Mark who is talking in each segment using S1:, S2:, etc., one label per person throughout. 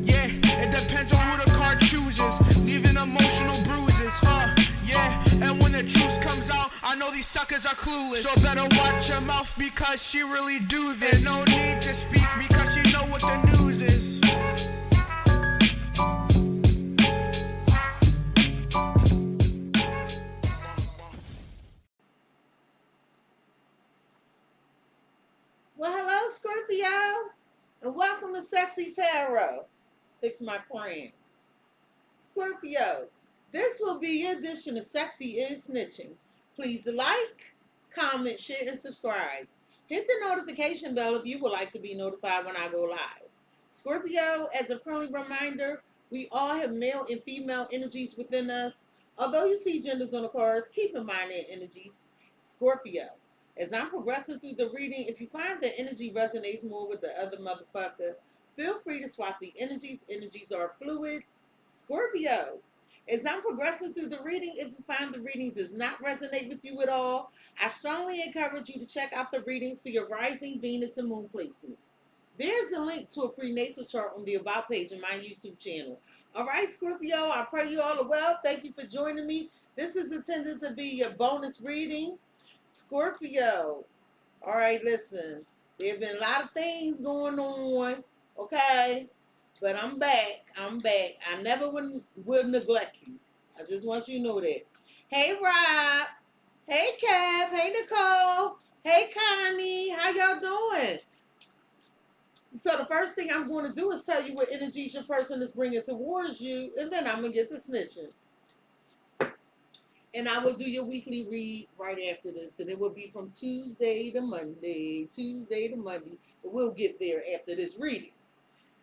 S1: Yeah, it depends on who the card chooses, leaving emotional bruises. Yeah, and when the truth comes out, I know these suckers are clueless. So better watch your mouth because she really do this. And no need to speak because she know what the news is.
S2: Well, hello, Scorpio, and welcome to CexxiTarot. Fix my plan. Scorpio, this will be your edition of Sexy is Snitching. Please like, comment, share, and subscribe. Hit the notification bell if you would like to be notified when I go live. Scorpio, as a friendly reminder, we all have male and female energies within us. Although you see genders on the cards, keep in mind their energies. Scorpio, as I'm progressing through the reading, if you find the energy resonates more with the other motherfucker, feel free to swap the energies. Energies are fluid. Scorpio, as I'm progressing through the reading, if you find the reading does not resonate with you at all, I strongly encourage you to check out the readings for your rising, Venus, and Moon placements. There's a link to a free natal chart on the About page on my YouTube channel. All right, Scorpio, I pray you all are well. Thank you for joining me. This is intended to be your bonus reading. Scorpio, all right, listen, there have been a lot of things going on, okay? But I'm back. I never will neglect you. I just want you to know that. Hey, Rob. Hey, Kev. Hey, Nicole. Hey, Connie. How y'all doing? So the first thing I'm going to do is tell you what energies your person is bringing towards you, and then I'm going to get to snitching. And I will do your weekly read right after this, and it will be from Tuesday to Monday. But we'll get there after this reading.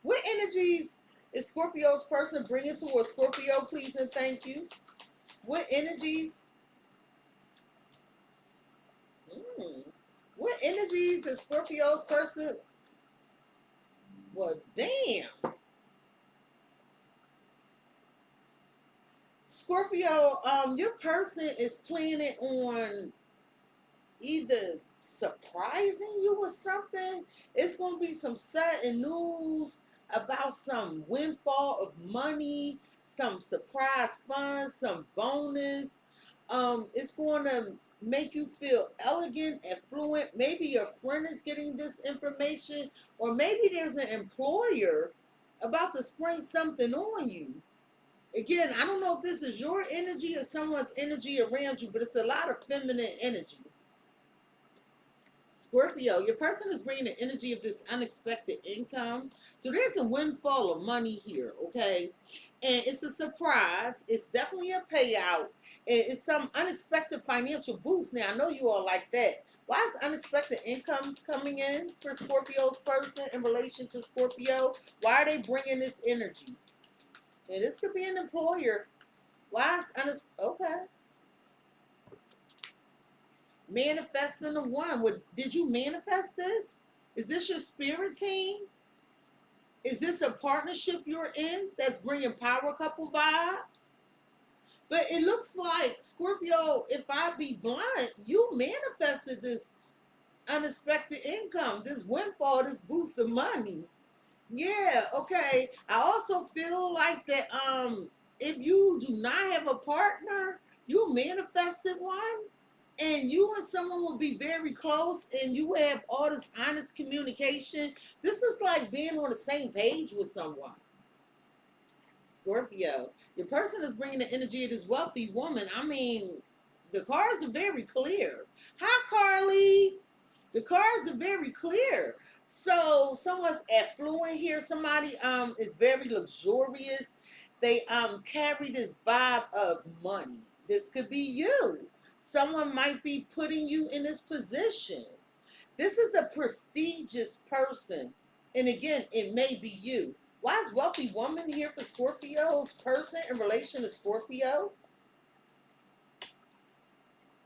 S2: What energies is Scorpio's person bringing towards Scorpio, please and thank you? What energies? What energies is Scorpio's person? Well, damn. Scorpio, your person is planning on either surprising you with something. It's going to be some sudden news about some windfall of money, some surprise funds, some bonus. It's going to make you feel elegant and fluent. Maybe your friend is getting this information, or maybe there's an employer about to spring something on you. Again, I don't know if this is your energy or someone's energy around you, but it's a lot of feminine energy. Scorpio, your person is bringing the energy of this unexpected income. So there's a windfall of money here, okay? And it's a surprise. It's definitely a payout. And it's some unexpected financial boost. Now, I know you all like that. Why is unexpected income coming in for Scorpio's person in relation to Scorpio? Why are they bringing this energy? And this could be an employer. Why is okay. Manifesting the one. Did you manifest this? Is this your spirit team? Is this a partnership you're in that's bringing power couple vibes? But it looks like, Scorpio, if I be blunt, you manifested this unexpected income, this windfall, this boost of money. Yeah, okay. I also feel like that if you do not have a partner, you manifested one. And you and someone will be very close, and you have all this honest communication. This is like being on the same page with someone. Scorpio, your person is bringing the energy of this wealthy woman. I mean, the cards are very clear. Hi, Carly. The cards are very clear. So someone's affluent here. Somebody is very luxurious. They carry this vibe of money. This could be you. Someone might be putting you in this position. This is a prestigious person. And again, it may be you. Why is wealthy woman here for Scorpio's person in relation to Scorpio?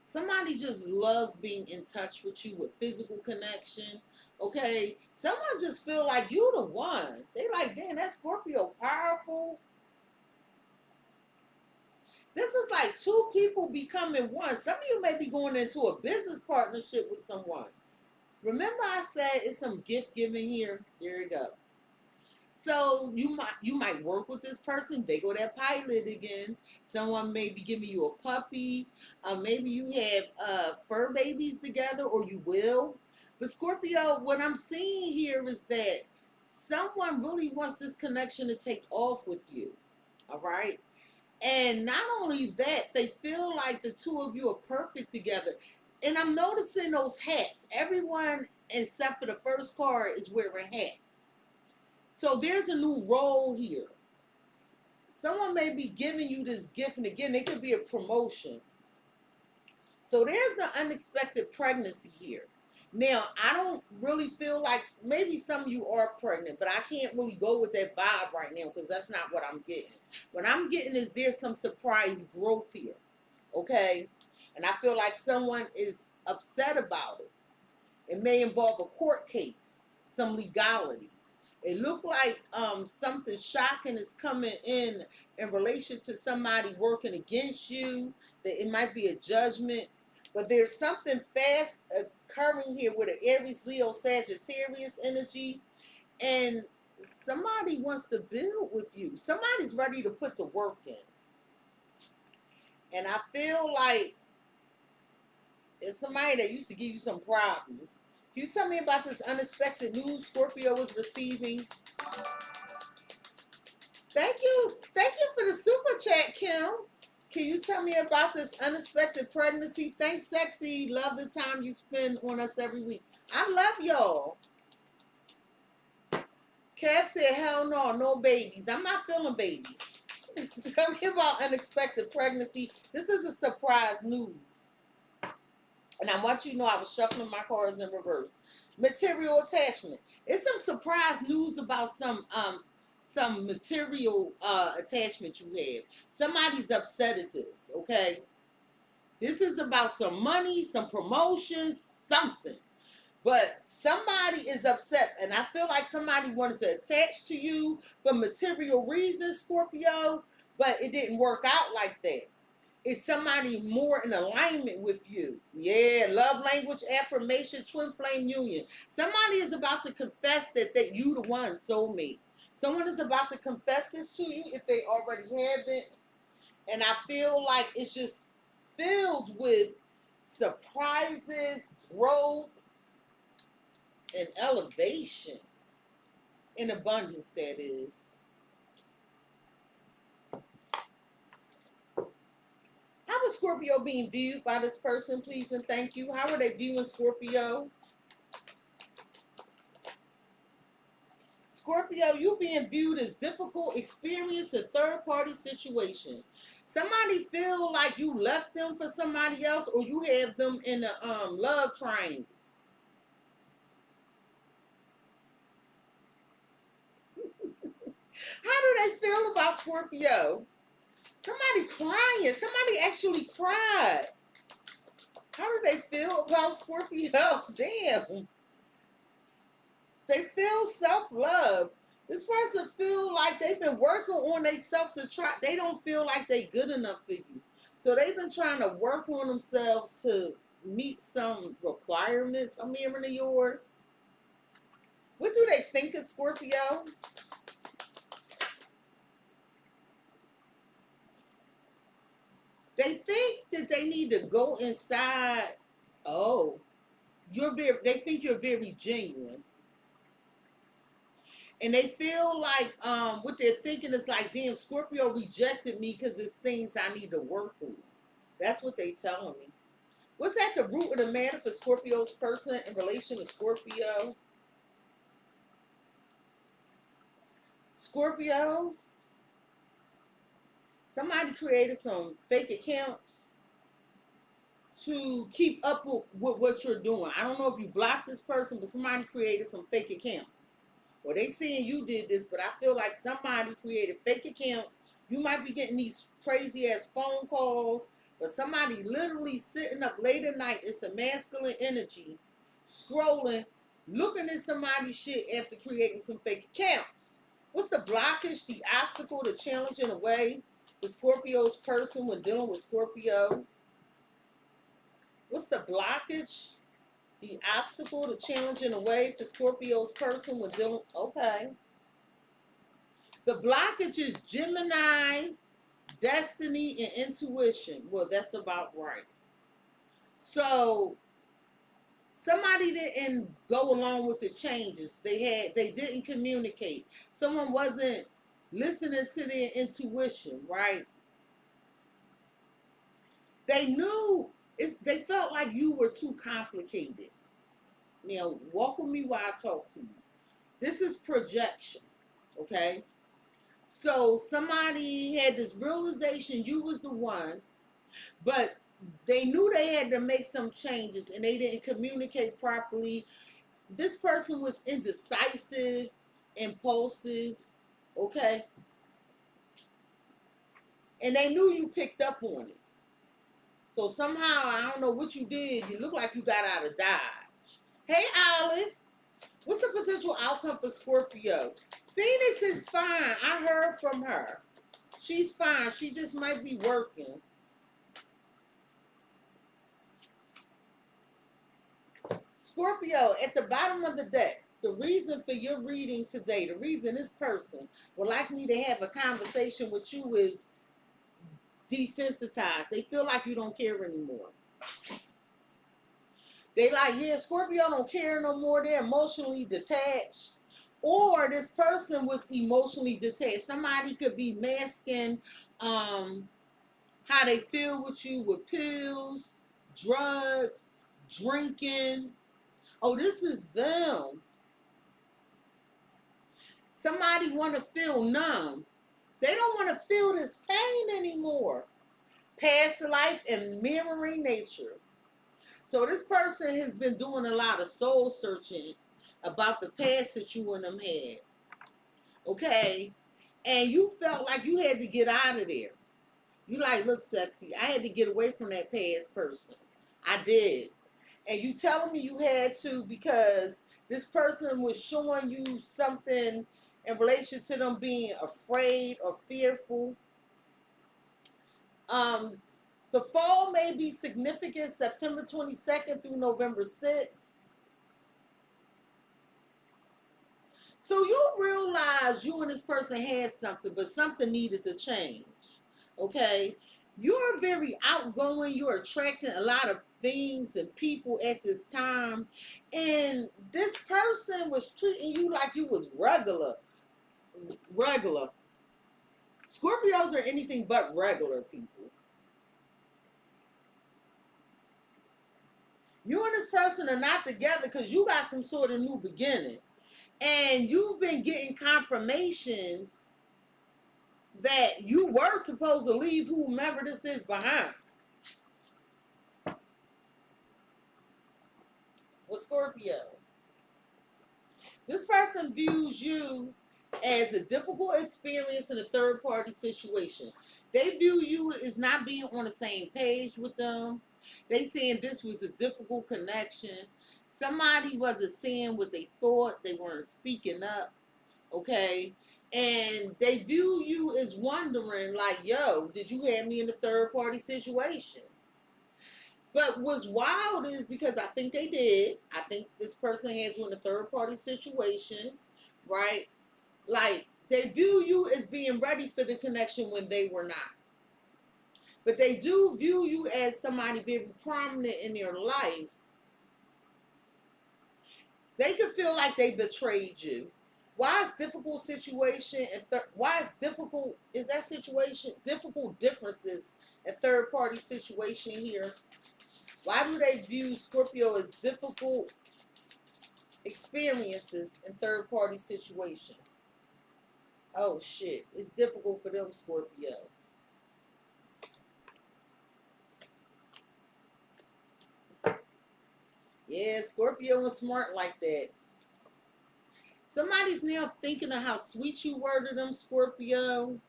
S2: Somebody just loves being in touch with you with physical connection. Okay? Someone just feel like you the one. They like, damn, that Scorpio powerful. This is like two people becoming one. Some of you may be going into a business partnership with someone. Remember I said it's some gift giving here? There you go. So you might work with this person. They go that pilot again. Someone may be giving you a puppy. Maybe you have fur babies together, or you will. But Scorpio, what I'm seeing here is that someone really wants this connection to take off with you. All right. And not only that, they feel like the two of you are perfect together. And I'm noticing those hats. Everyone except for the first card is wearing hats. So there's a new role here. Someone may be giving you this gift, and again, it could be a promotion. So there's an unexpected pregnancy here. Now, I don't really feel like, maybe some of you are pregnant, but I can't really go with that vibe right now because that's not what I'm getting. What I'm getting is there's some surprise growth here, okay? And I feel like someone is upset about it. It may involve a court case, some legalities. It looked like something shocking is coming in relation to somebody working against you. That it might be a judgment, but there's something fast occurring here with an Aries, Leo, Sagittarius energy, and somebody wants to build with you. Somebody's ready to put the work in, and I feel like it's somebody that used to give you some problems. Can you tell me about this unexpected news Scorpio is receiving? Thank you for the super chat, Kim. Can you tell me about this unexpected pregnancy? Thanks, Cexxi. Love the time you spend on us every week. I love y'all. Kat said, hell no, no babies. I'm not feeling babies. Tell me about unexpected pregnancy. This is a surprise news. And I want you to know I was shuffling my cards in reverse. Material attachment. It's some surprise news about some material attachment you have. Somebody's upset at this, okay? This is about some money, some promotions, something. But somebody is upset, and I feel like somebody wanted to attach to you for material reasons, Scorpio, but it didn't work out like that. It's somebody more in alignment with you. Yeah, love language, affirmation, twin flame union. Somebody is about to confess that you the one, soulmate. Someone is about to confess this to you if they already haven't. And I feel like it's just filled with surprises, growth, and elevation. In abundance, that is. How is Scorpio being viewed by this person, please and thank you? How are they viewing Scorpio? Scorpio, you being viewed as difficult experience a third-party situation. Somebody feel like you left them for somebody else, or you have them in a love triangle. How do they feel about Scorpio? Somebody crying. Somebody actually cried. How do they feel about Scorpio? Damn. They feel self-love. This person feel like they've been working on themselves to try. They don't feel like they good enough for you. So they've been trying to work on themselves to meet some requirements. I'm hearing of yours. What do they think of Scorpio? They think that they need to go inside. Oh, they think you're very genuine. And they feel like what they're thinking is like, damn, Scorpio rejected me because there's things I need to work on. That's what they telling me. What's at the root of the matter for Scorpio's person in relation to Scorpio? Scorpio, somebody created some fake accounts to keep up with what you're doing. I don't know if you blocked this person, but somebody created some fake accounts. Well, they saying you did this, but I feel like somebody created fake accounts. You might be getting these crazy ass phone calls, but somebody literally sitting up late at night. It's a masculine energy, scrolling, looking at somebody's shit after creating some fake accounts. What's the blockage, the obstacle, the challenge in a way? The Scorpio's person when dealing with Scorpio. What's the blockage, the obstacle, the challenge in a way for Scorpio's person when dealing? Okay. The blockage is Gemini, destiny, and intuition. Well, that's about right. So somebody didn't go along with the changes. They didn't communicate. Someone wasn't listening to their intuition, right? They knew they felt like you were too complicated. Walk with me while I talk to you. This is projection, okay? So somebody had this realization you was the one, but they knew they had to make some changes and they didn't communicate properly. This person was indecisive, impulsive, okay? And they knew you picked up on it. So somehow, I don't know what you did, you look like you got out of Dodge. Hey, Olive. What's the potential outcome for Scorpio? Phoenix is fine. I heard from her. She's fine. She just might be working. Scorpio, at the bottom of the deck, the reason for your reading today, the reason this person would like me to have a conversation with you is desensitized. They feel like you don't care anymore. They like, yeah, Scorpio don't care no more. They're emotionally detached. Or this person was emotionally detached. Somebody could be masking how they feel with you with pills, drugs, drinking. Oh, this is them. Somebody want to feel numb. They don't want to feel this pain anymore. Past life and mirroring nature. So this person has been doing a lot of soul searching about the past that you and them had. Okay? And you felt like you had to get out of there. You like, look, Cexxi, I had to get away from that past person. I did. And you telling me you had to because this person was showing you something in relation to them being afraid or fearful. The fall may be significant September 22nd through November 6th. So you realize you and this person had something, but something needed to change. Okay? You're very outgoing. You're attracting a lot of things and people at this time. And this person was treating you like you was regular. Regular. Scorpios are anything but regular people. You and this person are not together because you got some sort of new beginning. And you've been getting confirmations that you were supposed to leave whomever this is behind. With Scorpio. This person views you as a difficult experience in a third-party situation. They view you as not being on the same page with them. They saying this was a difficult connection. Somebody wasn't saying what they thought. They weren't speaking up. Okay? And they view you as wondering, like, yo, did you have me in a third-party situation? But what's wild is because I think they did. I think this person had you in a third-party situation, right? Like, they view you as being ready for the connection when they were not. But they do view you as somebody very prominent in their life. They could feel like they betrayed you. Why is difficult situation and why is difficult is that situation difficult differences in third party situation here? Why do they view Scorpio as difficult experiences in third party situation? Oh shit, it's difficult for them, Scorpio. Yeah, Scorpio is smart like that. Somebody's now thinking of how sweet you were to them, Scorpio.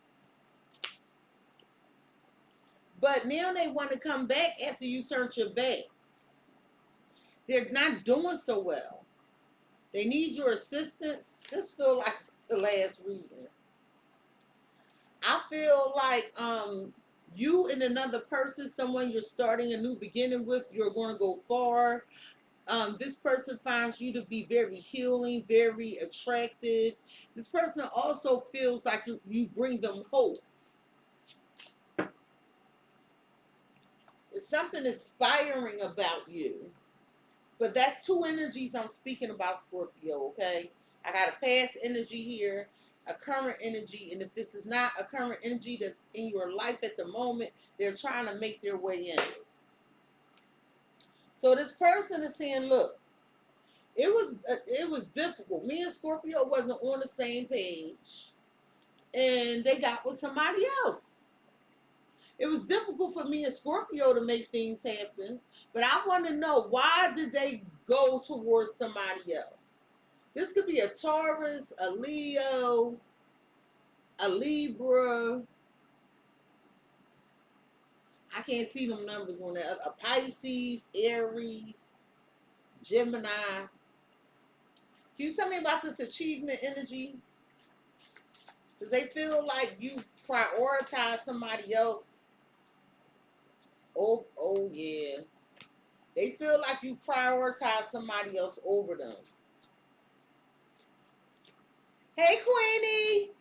S2: But now they want to come back after you turned your back. They're not doing so well. They need your assistance. This feels like the last reading. I feel like you and another person, someone you're starting a new beginning with, you're going to go far. This person finds you to be very healing, very attractive. This person also feels like you bring them hope. It's something inspiring about you. But that's two energies I'm speaking about, Scorpio, okay? I got a past energy here, a current energy, and if this is not a current energy that's in your life at the moment, they're trying to make their way in. So this person is saying, look, it was difficult. Me and Scorpio wasn't on the same page, and they got with somebody else. It was difficult for me and Scorpio to make things happen, but I want to know, why did they go towards somebody else? This could be a Taurus, a Leo, a Libra. I can't see them numbers on that. A Pisces, Aries, Gemini. Can you tell me about this achievement energy? Because they feel like you prioritize somebody else. Oh yeah. They feel like you prioritize somebody else over them. Hey, Queenie.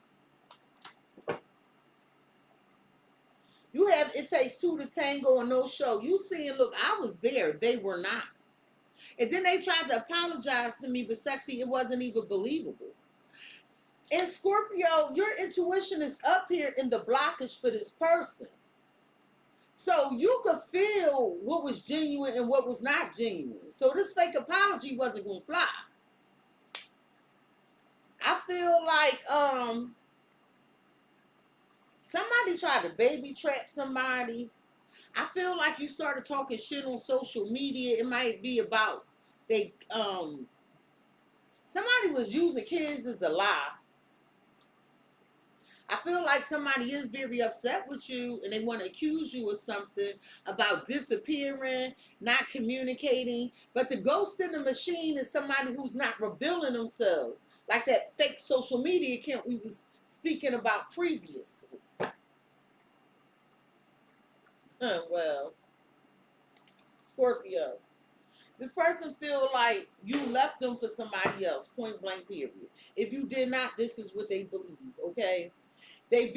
S2: You have It Takes Two to Tango and no show. You seeing, look, I was there. They were not. And then they tried to apologize to me, but Cexxi, it wasn't even believable. And Scorpio, your intuition is up here in the blockage for this person. So you could feel what was genuine and what was not genuine. So this fake apology wasn't going to fly. I feel like somebody tried to baby trap somebody. I feel like you started talking shit on social media. It might be about somebody was using kids as a lie. I feel like somebody is very upset with you and they want to accuse you of something about disappearing, not communicating. But the ghost in the machine is somebody who's not revealing themselves, like that fake social media account we was speaking about previously. Well, Scorpio. This person feel like you left them for somebody else, point blank period. If you did not, this is what they believe, okay? They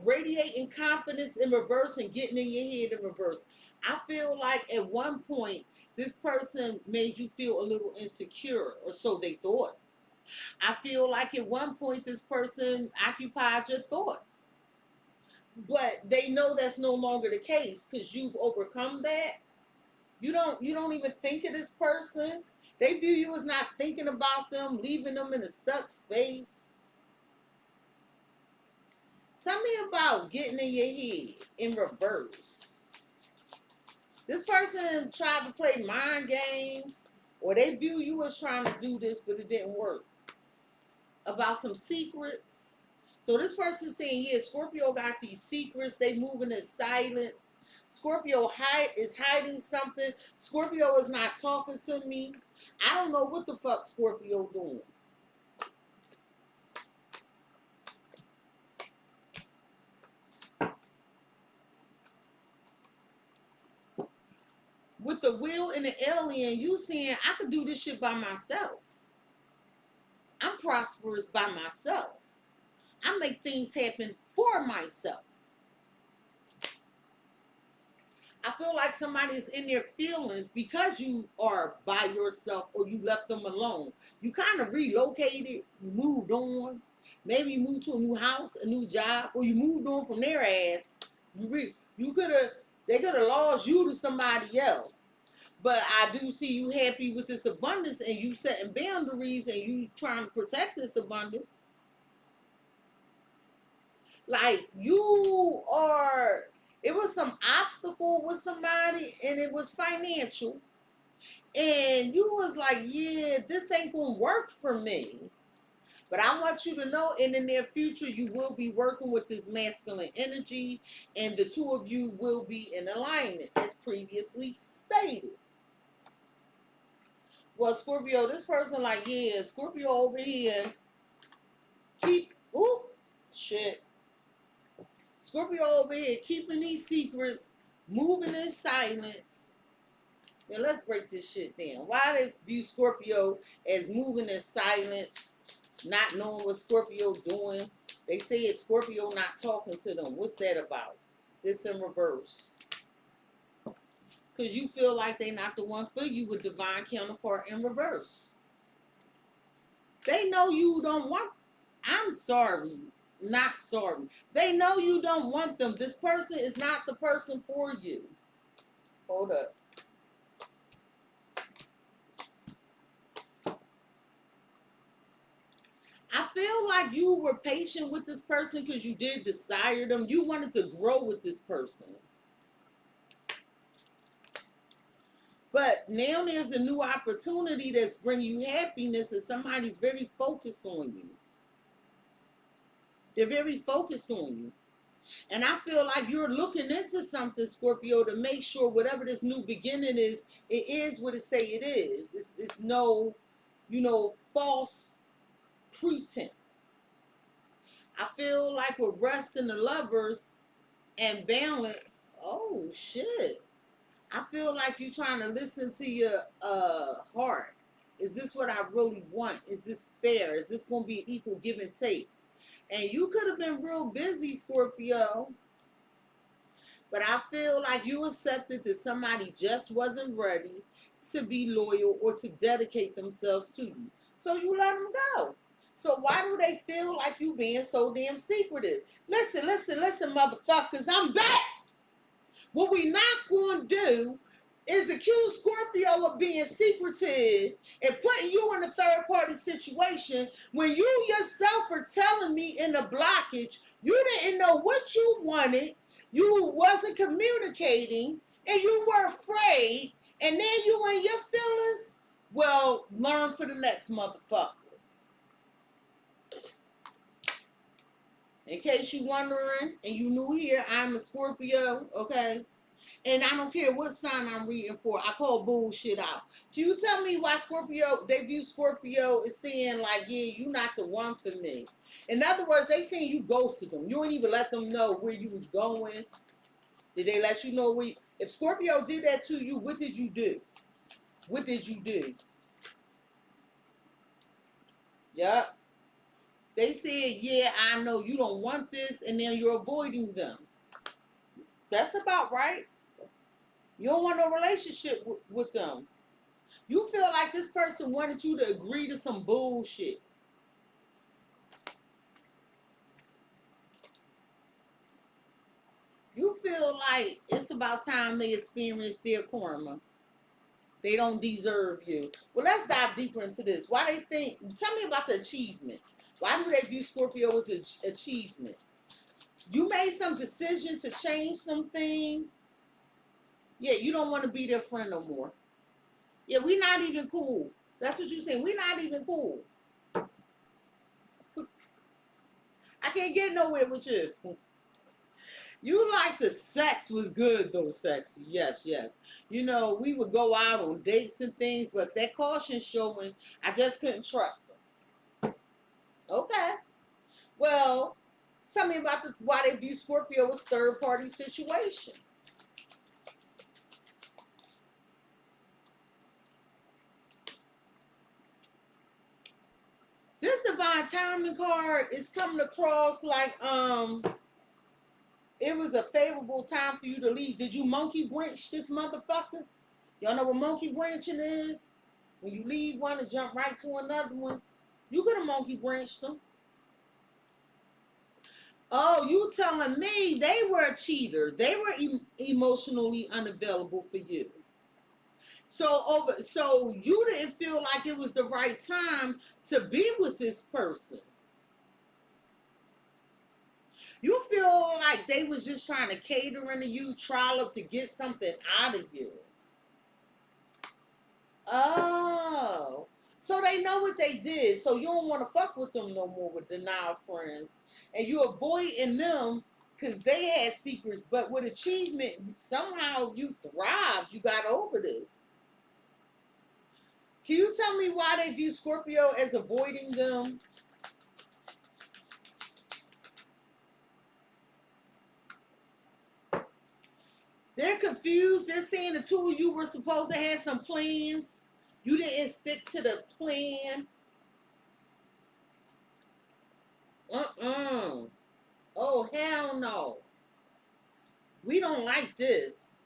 S2: radiating confidence in reverse and getting in your head in reverse. I feel like at one point, this person made you feel a little insecure, or so they thought. I feel like at one point, this person occupied your thoughts. But they know that's no longer the case because you've overcome that. You don't even think of this person. They view you as not thinking about them, leaving them in a stuck space. Tell me about getting in your head in reverse. This person tried to play mind games, or they view you as trying to do this, but it didn't work. About some secrets. So this person saying, yeah, Scorpio got these secrets. They moving in silence. Scorpio is hiding something. Scorpio is not talking to me. I don't know what the fuck Scorpio doing. With the wheel and the alien, you saying, I could do this shit by myself. I'm prosperous by myself. I make things happen for myself. I feel like somebody is in their feelings because you are by yourself or you left them alone. You kind of relocated, you moved on. Maybe you moved to a new house, a new job, or you moved on from their ass. They could have lost you to somebody else. But I do see you happy with this abundance and you setting boundaries and you trying to protect this abundance. Like it was some obstacle with somebody and it was financial. And you was like, yeah, this ain't gonna work for me. But I want you to know in the near future, you will be working with this masculine energy and the two of you will be in alignment as previously stated. Well, Scorpio, this person like, yeah, Scorpio over here, Scorpio over here keeping these secrets, moving in silence. Now let's break this shit down. Why they view Scorpio as moving in silence, not knowing what Scorpio doing? They say it's Scorpio not talking to them. What's that about? This in reverse. Because you feel like they not the one for you with divine counterpart in reverse. They know you don't want. I'm sorry. Not sorry. They know you don't want them. This person is not the person for you. Hold up. I feel like you were patient with this person because you did desire them. You wanted to grow with this person. But now there's a new opportunity that's bringing you happiness and somebody's very focused on you. They're very focused on you. And I feel like you're looking into something, Scorpio, to make sure whatever this new beginning is, it is what it say it is. It's no, false pretense. I feel like with rest in the lovers and balance, oh shit. I feel like you're trying to listen to your heart. Is this what I really want? Is this fair? Is this going to be an equal give and take? And you could have been real busy, Scorpio. But I feel like you accepted that somebody just wasn't ready to be loyal or to dedicate themselves to you. So you let them go. So why do they feel like you being so damn secretive? Listen, motherfuckers, I'm back. What we not going to do is accuse Scorpio of being secretive and putting you in a third-party situation when you yourself are telling me in the blockage you didn't know what you wanted, you wasn't communicating, and you were afraid, and then you in your feelings? Well, learn for the next motherfucker. In case you wondering, and you new here, I'm a Scorpio, okay? And I don't care what sign I'm reading for. I call bullshit out. Can you tell me why Scorpio, they view Scorpio as saying like, yeah, you not the one for me. In other words, they saying you ghosted them. You ain't even let them know where you was going. Did they let you know where you, if Scorpio did that to you, what did you do? What did you do? Yup. They said, yeah, I know you don't want this, and then you're avoiding them. That's about right. You don't want no relationship with them. You feel like this person wanted you to agree to some bullshit. You feel like it's about time they experience their karma. They don't deserve you. Well, let's dive deeper into this. Why they think, tell me about the achievement. Why do they view Scorpio as an achievement? You made some decision to change some things. Yeah, you don't want to be their friend no more. Yeah, we not even cool. That's what you're saying. We not even cool. I can't get nowhere with you. You like the sex was good though, Cexxi. Yes. You know, we would go out on dates and things, but that caution showing, I just couldn't trust them. Okay. Well, tell me about why they view Scorpio as third party situation. This divine timing card is coming across like it was a favorable time for you to leave. Did you monkey branch this motherfucker? Y'all know what monkey branching is? When you leave one and jump right to another one. You could have monkey branched them. Oh, you telling me they were a cheater. They were emotionally unavailable for you. So you didn't feel like it was the right time to be with this person. You feel like they was just trying to cater into you, trollop to get something out of you. Oh. So they know what they did. So you don't want to fuck with them no more with denial friends. And you avoiding them because they had secrets. But with achievement, somehow you thrived. You got over this. Can you tell me why they view Scorpio as avoiding them? They're confused. They're saying the two of you were supposed to have some plans. You didn't stick to the plan. Oh, hell no. We don't like this.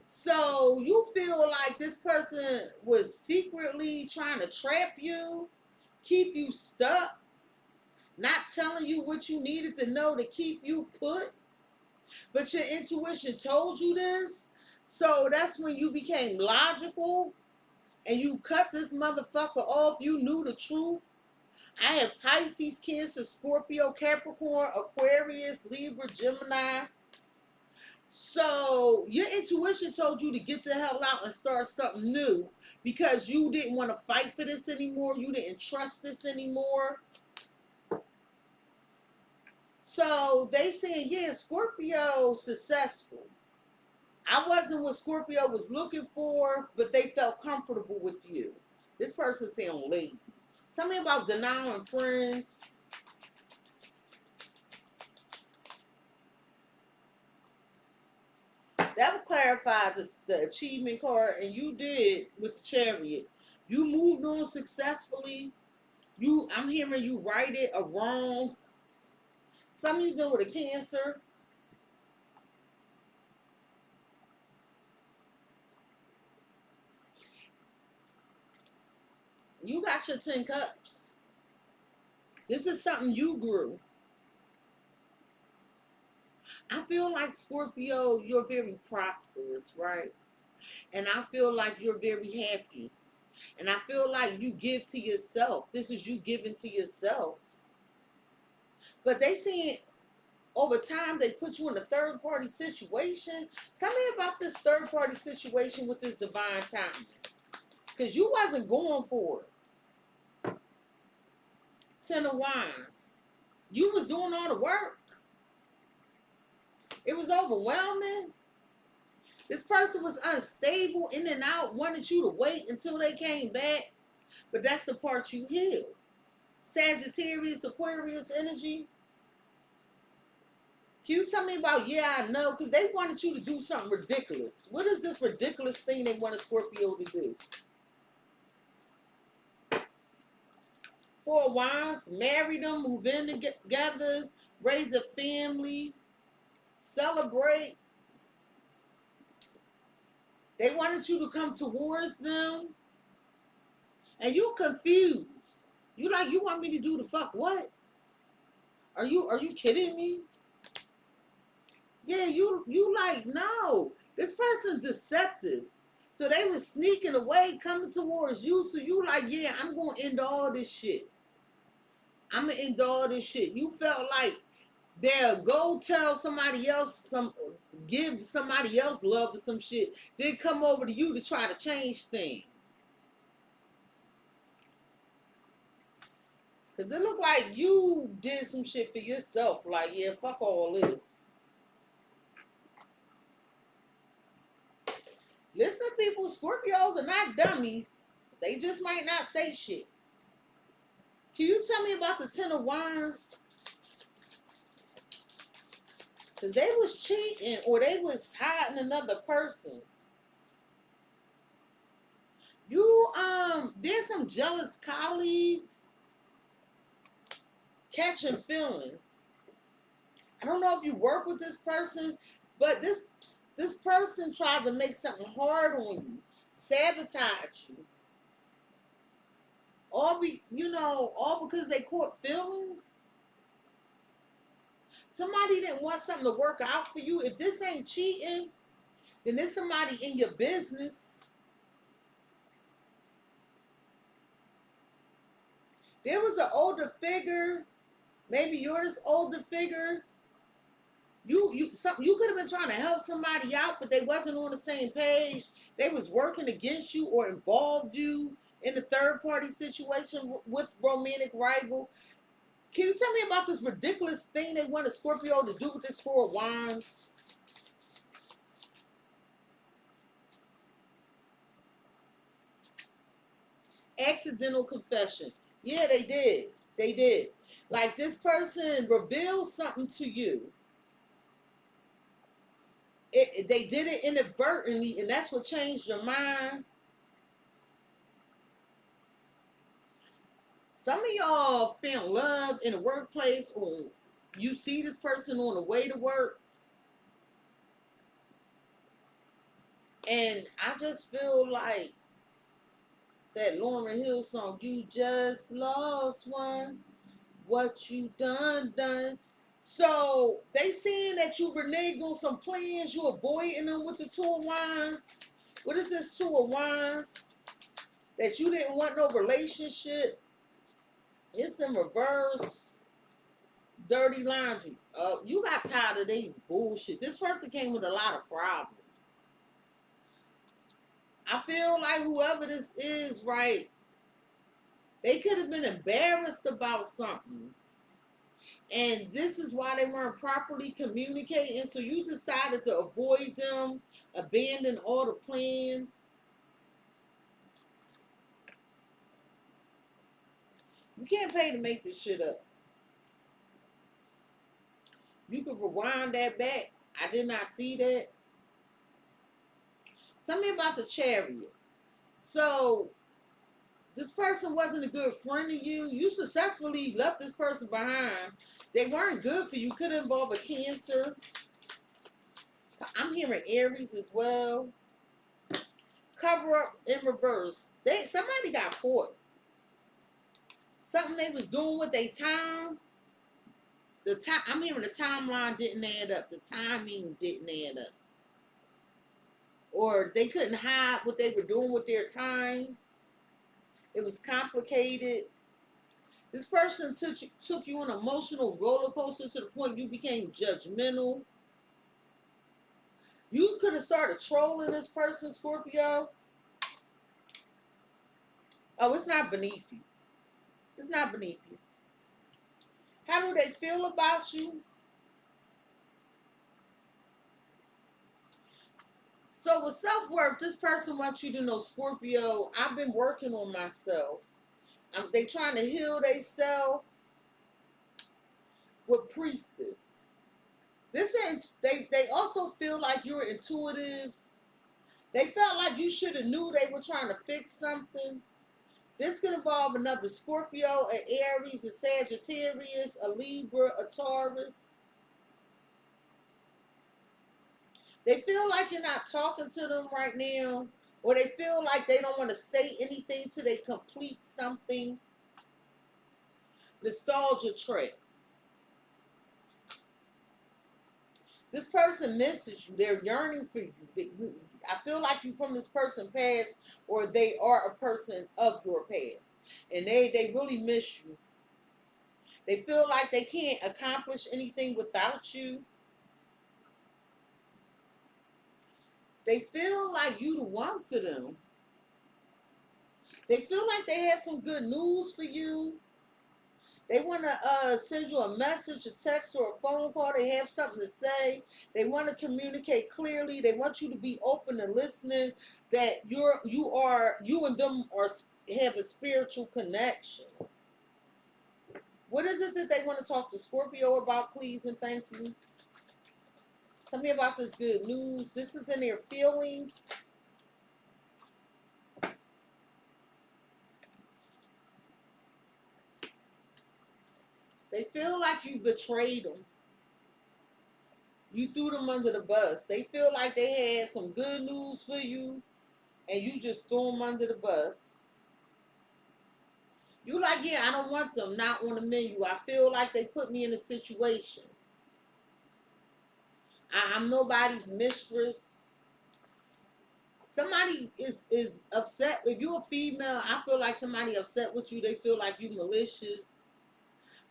S2: So you feel like this person was secretly trying to trap you, keep you stuck, not telling you what you needed to know to keep you put, but your intuition told you this. So that's when you became logical and you cut this motherfucker off. You knew the truth. I have Pisces, Cancer, Scorpio, Capricorn, Aquarius, Libra, Gemini. So your intuition told you to get the hell out and start something new because you didn't want to fight for this anymore. You didn't trust this anymore. So they saying, yeah, Scorpio successful. I wasn't what Scorpio was looking for, but they felt comfortable with you. This person saying lazy. Tell me about denial and friends. That would clarify the achievement card, and you did with the Chariot. You moved on successfully. I'm hearing you right it or wrong. Some of you dealing with a Cancer. You got your 10 cups. This is something you grew. I feel like Scorpio, you're very prosperous, right? And I feel like you're very happy. And I feel like you give to yourself. This is you giving to yourself. But they saying over time they put you in a third party situation. Tell me about this third party situation with this divine timing. Because you wasn't going for it. 10 of Wands. You was doing all the work. It was overwhelming. This person was unstable, in and out, wanted you to wait until they came back. But that's the part you healed. Sagittarius, Aquarius energy. Can you tell me about, yeah, I know, because they wanted you to do something ridiculous. What is this ridiculous thing they want a Scorpio to do? 4 of Wands, marry them, move in together, raise a family, celebrate. They wanted you to come towards them, and you confused. You like, you want me to do the fuck what? Are you kidding me? Yeah, you like, no. This person's deceptive. So they was sneaking away, coming towards you. So you like, yeah, I'm gonna end all this shit. I'm gonna end all this shit. You felt like they'll go tell somebody else give somebody else love or some shit. Then come over to you to try to change things. Cause it looked like you did some shit for yourself. Like, yeah, fuck all this. Listen, people, Scorpios are not dummies. They just might not say shit. Can you tell me about the 10 of Wands? Because they was cheating or they was hiding another person. There's some jealous colleagues catching feelings. I don't know if you work with this person, but this person tried to make something hard on you, sabotage you. All because they caught feelings. Somebody didn't want something to work out for you. If this ain't cheating, then there's somebody in your business. There was an older figure. Maybe you're this older figure. You could have been trying to help somebody out, but they wasn't on the same page. They was working against you or involved you in a third party situation with romantic rival. Can you tell me about this ridiculous thing they want a Scorpio to do with this 4 of Wands? Accidental confession. Yeah, they did. They did. Like, this person revealed something to you. they did it inadvertently, and that's what changed your mind. Some of y'all found love in the workplace, or you see this person on the way to work, and I just feel like that Lauryn Hill song, "You Just Lost One, What You Done." So they saying that you reneged on some plans, you avoiding them with the Two of Wands. What is this Two of Wands? That you didn't want no relationship. It's in reverse. Dirty laundry. You got tired of they bullshit. This person came with a lot of problems. I feel like whoever this is, right, they could have been embarrassed about something. And this is why they weren't properly communicating. So you decided to avoid them, abandon all the plans. You can't pay to make this shit up. You could rewind that back. I did not see that. Tell me about the Chariot. So this person wasn't a good friend to you. You successfully left this person behind. They weren't good for you. Could involve a Cancer. I'm hearing Aries as well. Cover up in reverse. Somebody got caught. Something they was doing with their time. I'm hearing the timeline didn't add up. The timing didn't add up. Or they couldn't hide what they were doing with their time. It was complicated. This person took you on an emotional roller coaster to the point you became judgmental. You could have started trolling this person, Scorpio. Oh, it's not beneath you. It's not beneath you. How do they feel about you? So with self-worth, this person wants you to know, Scorpio, I've been working on myself. They trying to heal themselves with Priestess. They also feel like you're intuitive. They felt like you should have knew they were trying to fix something. This could involve another Scorpio, an Aries, a Sagittarius, a Libra, a Taurus. They feel like you're not talking to them right now, or they feel like they don't want to say anything till they complete something. Nostalgia trip. This person misses you. They're yearning for you. I feel like you from this person's past, or they are a person of your past. And they really miss you. They feel like they can't accomplish anything without you. They feel like you the one for them. They feel like they have some good news for you. They want to send you a message, a text, or a phone call. They have something to say. They want to communicate clearly. They want you to be open and listening. That you and them have a spiritual connection. What is it that they want to talk to Scorpio about, please and thank you? Tell me about this good news. This is in their feelings. They feel like you betrayed them. You threw them under the bus. They feel like they had some good news for you, and you just threw them under the bus. You like, yeah, I don't want them, not on the menu. I feel like they put me in a situation. I'm nobody's mistress. Somebody is upset. If you're a female, I feel like somebody upset with you. They feel like you malicious.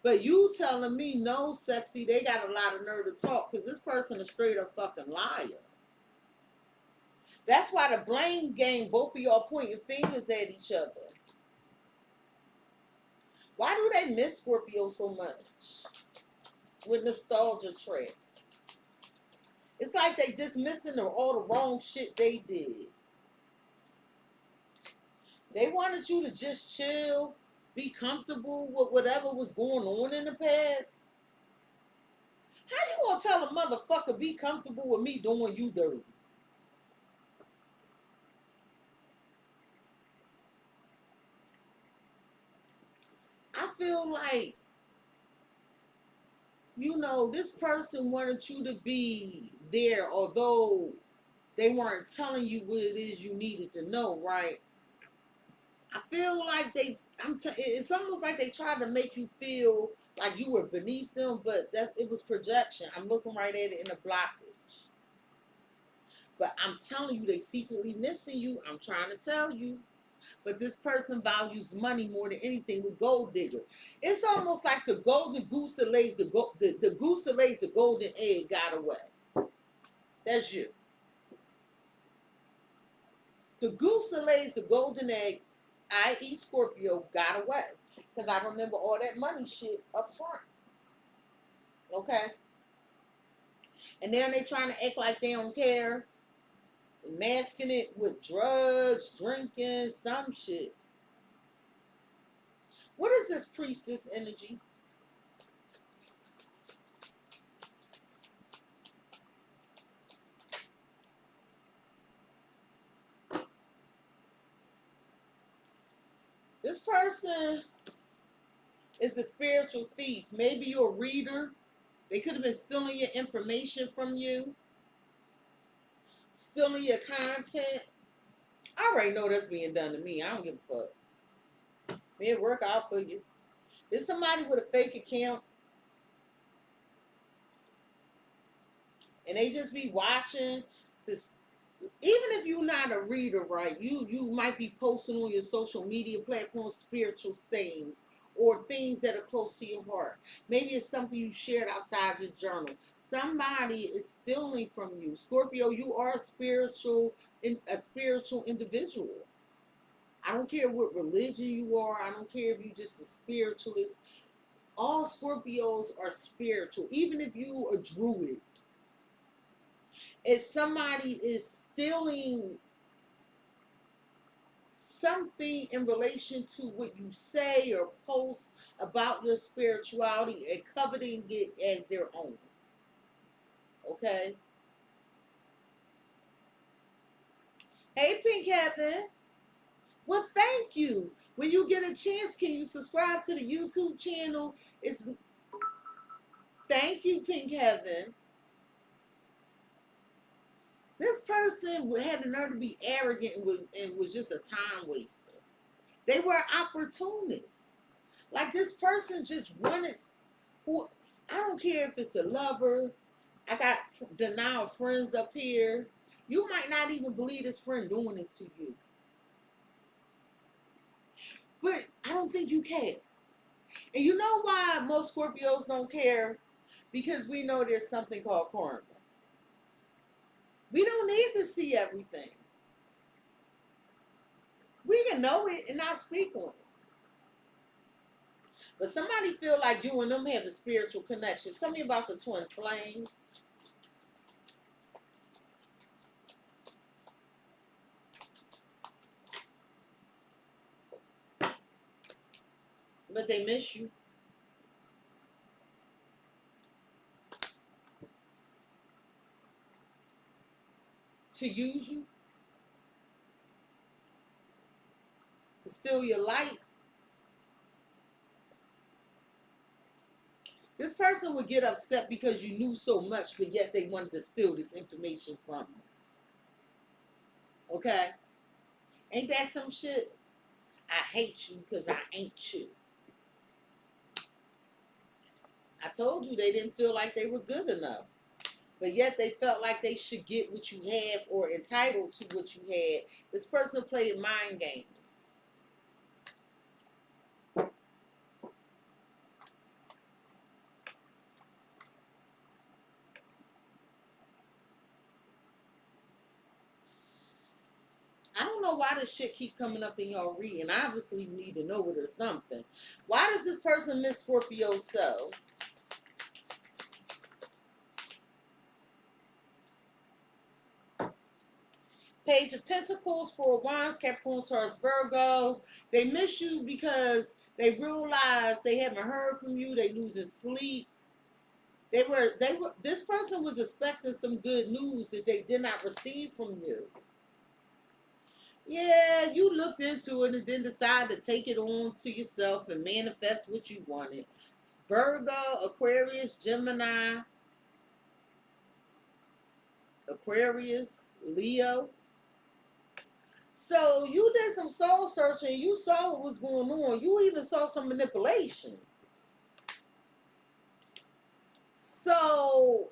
S2: But you telling me, no, sexy, they got a lot of nerve to talk, because this person is straight up fucking liar. That's why the blame game, both of y'all pointing fingers at each other. Why do they miss Scorpio so much? With nostalgia trip. It's like they dismissing all the wrong shit they did. They wanted you to just chill, be comfortable with whatever was going on in the past. How you gonna tell a motherfucker be comfortable with me doing you dirty? I feel like, you know, this person wanted you to be there, although they weren't telling you what it is you needed to know, right? I feel like it's almost like they tried to make you feel like you were beneath them, but it was projection. I'm looking right at it in the blockage. But I'm telling you, they secretly missing you. I'm trying to tell you. But this person values money more than anything with gold digger. It's almost like the golden goose that lays the goose that lays the golden egg got away. That's you. The goose that lays the golden egg, i.e. Scorpio, got away. Because I remember all that money shit up front. Okay? And then they trying to act like they don't care. Masking it with drugs, drinking, some shit. What is this priestess energy? This person is a spiritual thief. Maybe you're a reader. They could have been stealing your information from you. Stealing your content. I already know that's being done to me. I don't give a fuck. It work out for you. There's somebody with a fake account. And they just be watching to, even if you're not a reader, right, you might be posting on your social media platforms spiritual sayings or things that are close to your heart. Maybe it's something you shared outside your journal. Somebody is stealing from you. Scorpio, you are a spiritual individual. I don't care what religion you are. I don't care if you're just a spiritualist. All Scorpios are spiritual, even if you are a druid. If somebody is stealing something in relation to what you say or post about your spirituality and coveting it as their own. Okay? Hey, Pink Heaven. Well, thank you. When you get a chance, can you subscribe to the YouTube channel? Thank you, Pink Heaven. This person had the nerve to be arrogant and was just a time waster. They were opportunists. Like this person just wanted, who I don't care if it's a lover. I got denial friends up here. You might not even believe this friend doing this to you. But I don't think you care. And you know why most Scorpios don't care? Because we know there's something called karma. We don't need to see everything. We can know it and not speak on it. But somebody feel like you and them have a spiritual connection. Tell me about the twin flame. But they miss you. To use you. To steal your light. This person would get upset because you knew so much, but yet they wanted to steal this information from you. Okay? Ain't that some shit? I hate you because I ain't you. I told you they didn't feel like they were good enough. But yet they felt like they should get what you have or entitled to what you had. This person played mind games. I don't know why this shit keep coming up in your reading. Obviously, you need to know it or something. Why does this person miss Scorpio so? Page of Pentacles, Four of Wands, Capricorn, Taurus, Virgo. They miss you because they realize they haven't heard from you. They losing sleep. This person was expecting some good news that they did not receive from you. Yeah, you looked into it and then decided to take it on to yourself and manifest what you wanted. Virgo, Aquarius, Gemini, Aquarius, Leo. So you did some soul searching. You saw what was going on. You even saw some manipulation. So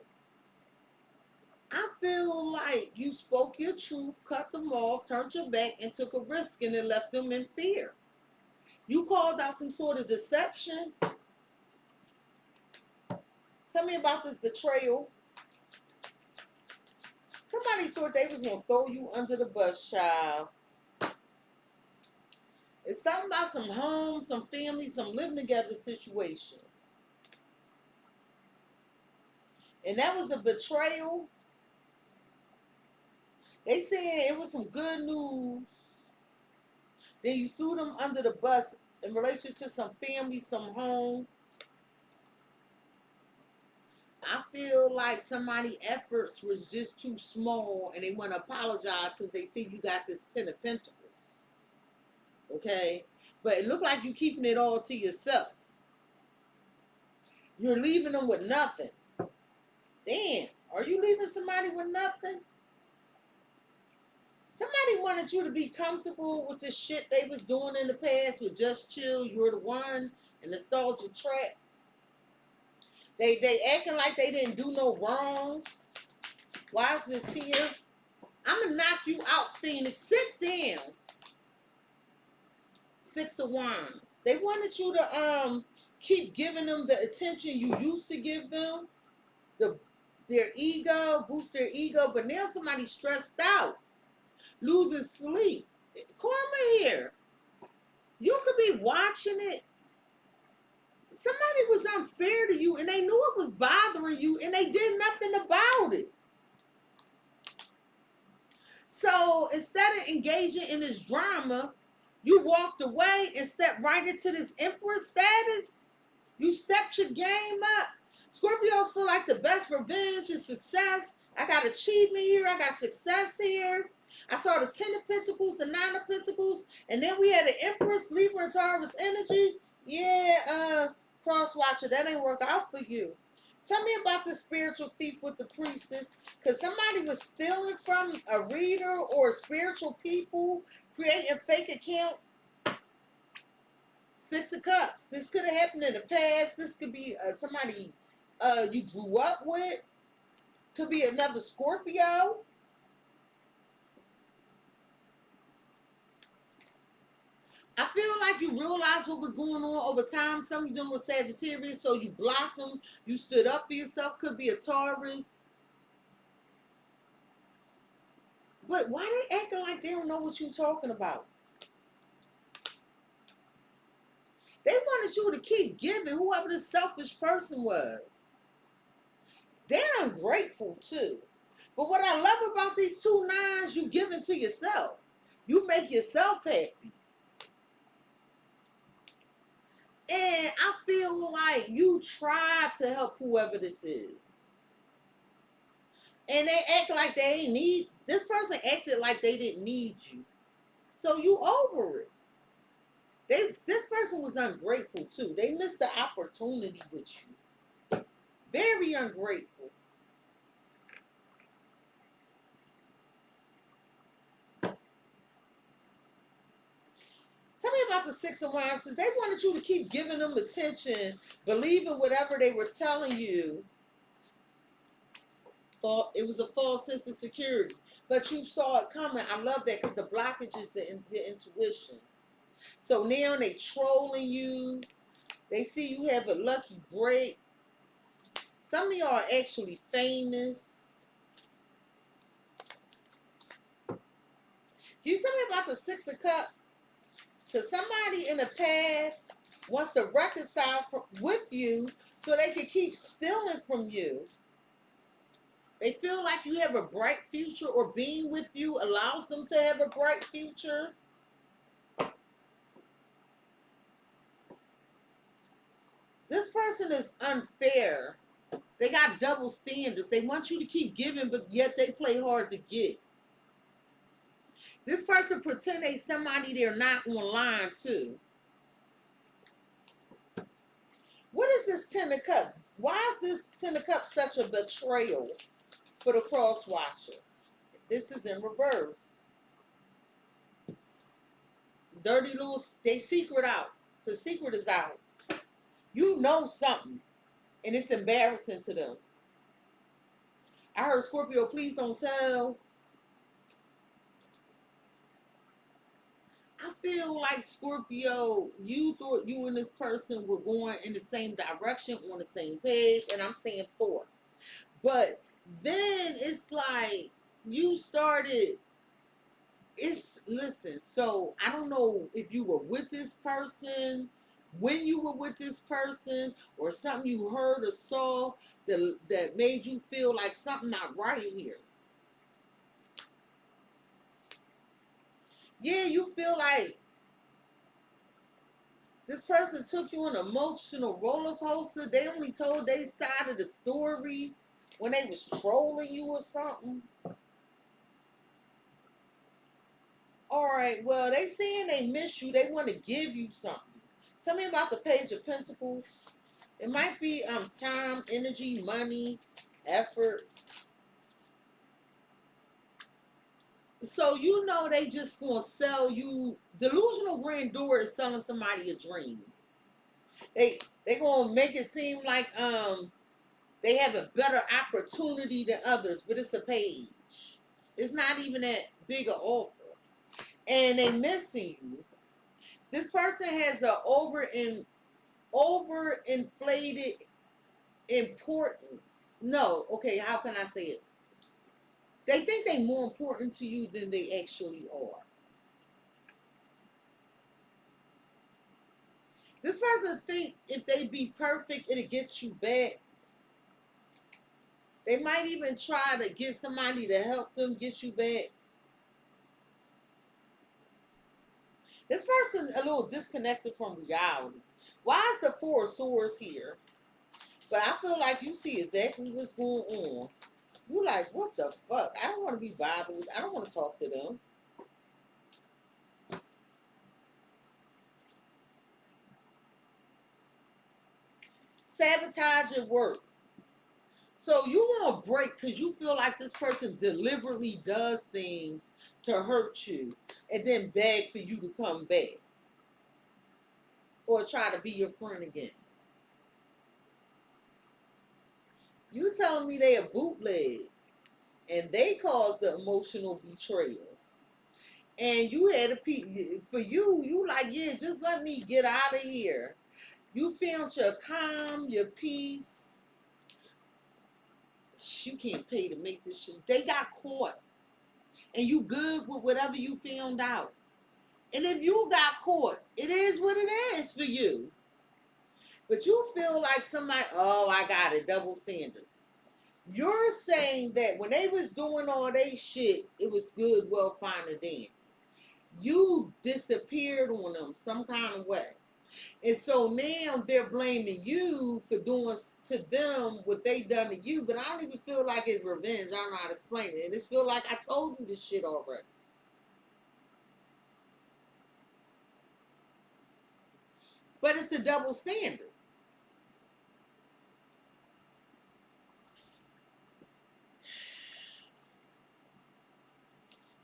S2: I feel like you spoke your truth, cut them off, turned your back, and took a risk, and it left them in fear. You called out some sort of deception. Tell me about this betrayal. Somebody thought they was going to throw you under the bus, child. It's something about some home, some family, some living together situation. And that was a betrayal. They said it was some good news. Then you threw them under the bus in relation to some family, some home. I feel like somebody's efforts was just too small and they want to apologize since they see you got this 10 of Pentacles. Okay? But it looked like you keeping it all to yourself. You're leaving them with nothing. Damn. Are you leaving somebody with nothing? Somebody wanted you to be comfortable with the shit they was doing in the past with just chill. You're the one and nostalgia trap. They acting like they didn't do no wrong. Why is this here? I'm gonna knock you out, Phoenix. Sit down. 6 of Wands. They wanted you to keep giving them the attention you used to give them. Their ego, boost their ego, but now somebody's stressed out, losing sleep. Karma here. You could be watching it. Somebody was unfair to you and they knew it was bothering you and they did nothing about it. So instead of engaging in this drama, you walked away and stepped right into this Empress status. You stepped your game up. Scorpios feel like the best revenge is success. I got achievement here. I got success here. I saw the 10 of Pentacles, the 9 of Pentacles, and then we had the Empress, Libra, and Taurus energy. Yeah, cross watcher, that ain't work out for you. Tell me about the spiritual thief with the priestess, because somebody was stealing from a reader or spiritual people, creating fake accounts. 6 of Cups. This could have happened in the past. This could be somebody you grew up with. Could be another Scorpio. I feel like you realized what was going on over time. Some of them were Sagittarius, so you blocked them. You stood up for yourself. Could be a Taurus. But why they acting like they don't know what you're talking about? They wanted you to keep giving, whoever the selfish person was. They're ungrateful too. But what I love about these 2 9s, you give it to yourself. You make yourself happy. And I feel like you try to help whoever this is. And they act like they ain't need, this person acted like they didn't need you. So you over it. This person was ungrateful too. They missed the opportunity with you. Very ungrateful. Tell me about the 6 of Wands. They wanted you to keep giving them attention, believing whatever they were telling you. It was a false sense of security. But you saw it coming. I love that because the blockage is the intuition. So now they trolling you. They see you have a lucky break. Some of y'all are actually famous. Can you tell me about the 6 of Cups? Because somebody in the past wants to reconcile with you so they can keep stealing from you. They feel like you have a bright future, or being with you allows them to have a bright future. This person is unfair. They got double standards. They want you to keep giving, but yet they play hard to get. This person pretend they somebody they're not online too. What is this Ten of Cups? Why is this Ten of Cups such a betrayal for the cross watcher? This is in reverse. Dirty little, they secret out. The secret is out. You know something, and it's embarrassing to them. I heard Scorpio, please don't tell. I feel like Scorpio, you thought you and this person were going in the same direction, on the same page, and I'm saying thought. But then it's like you started, listen, so I don't know if you were with this person, when you were with this person, or something you heard or saw that made you feel like something not right here. Yeah, you feel like this person took you on an emotional roller coaster. They only told their side of the story when they was trolling you or something. All right, well, they saying they miss you. They want to give you something. Tell me about the Page of Pentacles. It might be time, energy, money, effort. So you know they just gonna sell you. Delusional grandeur is selling somebody a dream. They gonna make it seem like they have a better opportunity than others, but it's a page. It's not even that big an offer, and they missing you. This person has a overinflated importance. No, okay, how can I say it? They think they're more important to you than they actually are. This person think if they be perfect, it'll get you back. They might even try to get somebody to help them get you back. This person a little disconnected from reality. Why is the Four of Swords here? But I feel like you see exactly what's going on. You like, what the fuck? I don't want to be bothered with. I don't want to talk to them. Sabotage at work. So you want a break because you feel like this person deliberately does things to hurt you and then beg for you to come back or try to be your friend again. You telling me they a bootleg and they caused the emotional betrayal. And you had a piece for you like, yeah, just let me get out of here. You found your calm, your peace. You can't pay to make this shit. They got caught. And you good with whatever you found out. And if you got caught, it is what it is for you. But you feel like somebody, oh, I got it, double standards. You're saying that when they was doing all they shit, it was good, well, fine, and then. You disappeared on them some kind of way. And so now they're blaming you for doing to them what they done to you. But I don't even feel like it's revenge. I don't know how to explain it. And it's feel like I told you this shit already. But it's a double standard.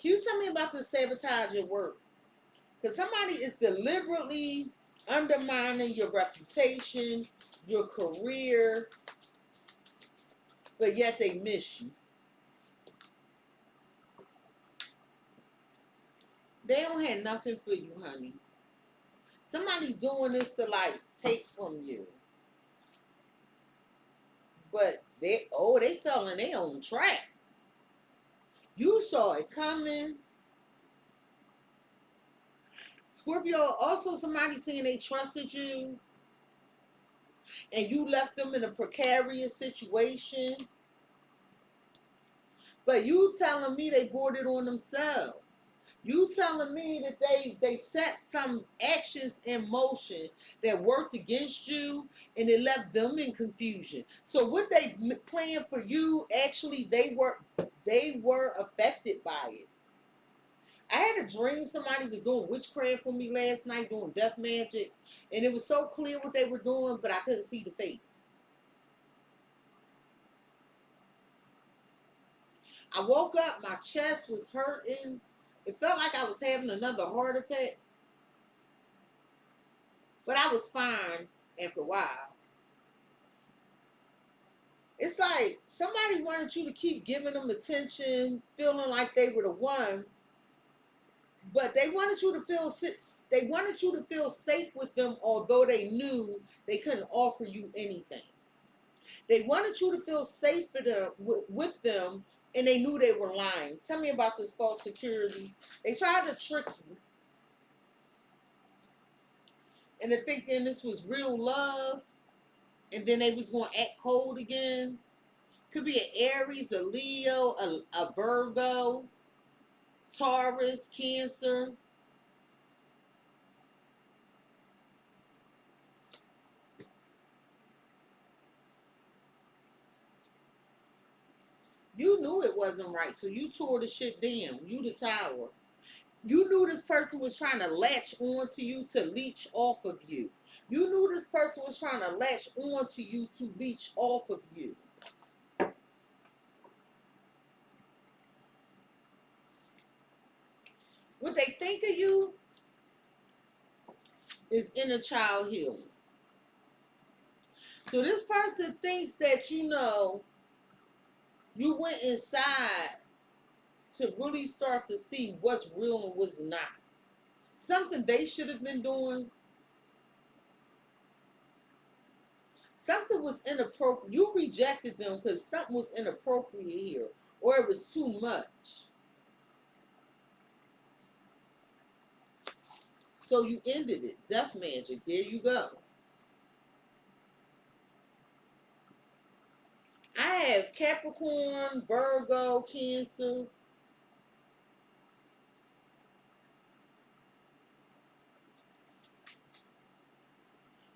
S2: Can you tell me about the sabotage at work? Because somebody is deliberately undermining your reputation, your career, but yet they miss you. They don't have nothing for you, honey. Somebody doing this to like take from you. But they fell in their own trap. You saw it coming. Scorpio, also somebody saying they trusted you and you left them in a precarious situation. But you telling me they brought it on themselves. You telling me that they set some actions in motion that worked against you and it left them in confusion. So what they planned for you, actually they were affected by it. I had a dream somebody was doing witchcraft for me last night, doing death magic, and it was so clear what they were doing, but I couldn't see the face. I woke up, my chest was hurting. It felt like I was having another heart attack, but I was fine after a while. It's like somebody wanted you to keep giving them attention, feeling like they were the one, but they wanted you to feel safe with them, although they knew they couldn't offer you anything. They wanted you to feel safe with them, and they knew they were lying. Tell me about this false security. They tried to trick you into thinking this was real love, and then they was going to act cold again. Could be an Aries, a Leo, a Virgo, Taurus, Cancer. You knew it wasn't right, so you tore the shit down. You the tower. You knew this person was trying to latch onto you to leech off of you. You knew this person was trying to latch onto you to leech off of you. What they think of you is inner child healing. So this person thinks that you went inside to really start to see what's real and what's not. Something they should have been doing. Something was inappropriate. You rejected them because something was inappropriate here, or it was too much. So you ended it. Death magic. There you go. I have Capricorn, Virgo, Cancer.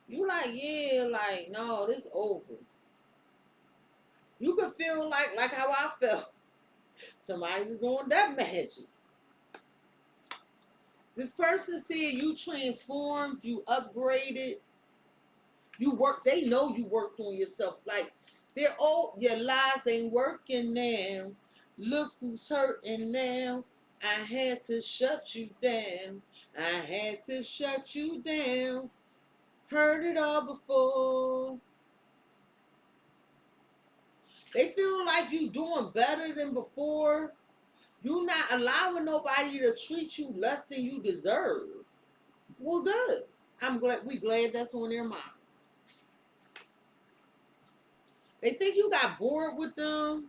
S2: You like, yeah, like, no, this over. You could feel like how I felt. Somebody was doing death magic. This person said you transformed, you upgraded, you worked. They know you worked on yourself. Like, they're all, your lies ain't working now. Look who's hurting now. I had to shut you down. I had to shut you down. Heard it all before. They feel like you doing better than before. You not allowing nobody to treat you less than you deserve. Well, good. We glad that's on their mind. They think you got bored with them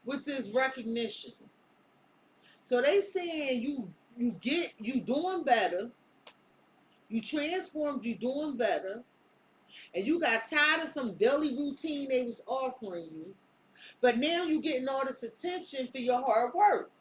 S2: with this recognition. So they saying you doing better. You transformed, you doing better. And you got tired of some daily routine they was offering you. But now you getting all this attention for your hard work.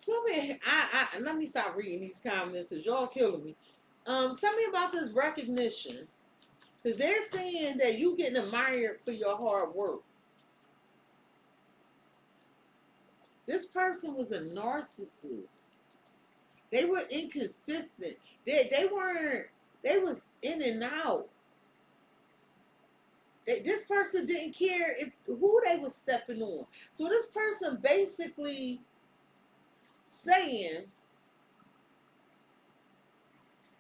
S2: Tell me, let me stop reading these comments because y'all killing me. Tell me about this recognition. Because they're saying that you getting admired for your hard work. This person was a narcissist. They were inconsistent. They weren't, they was in and out. This person didn't care who they was stepping on. So this person basically saying,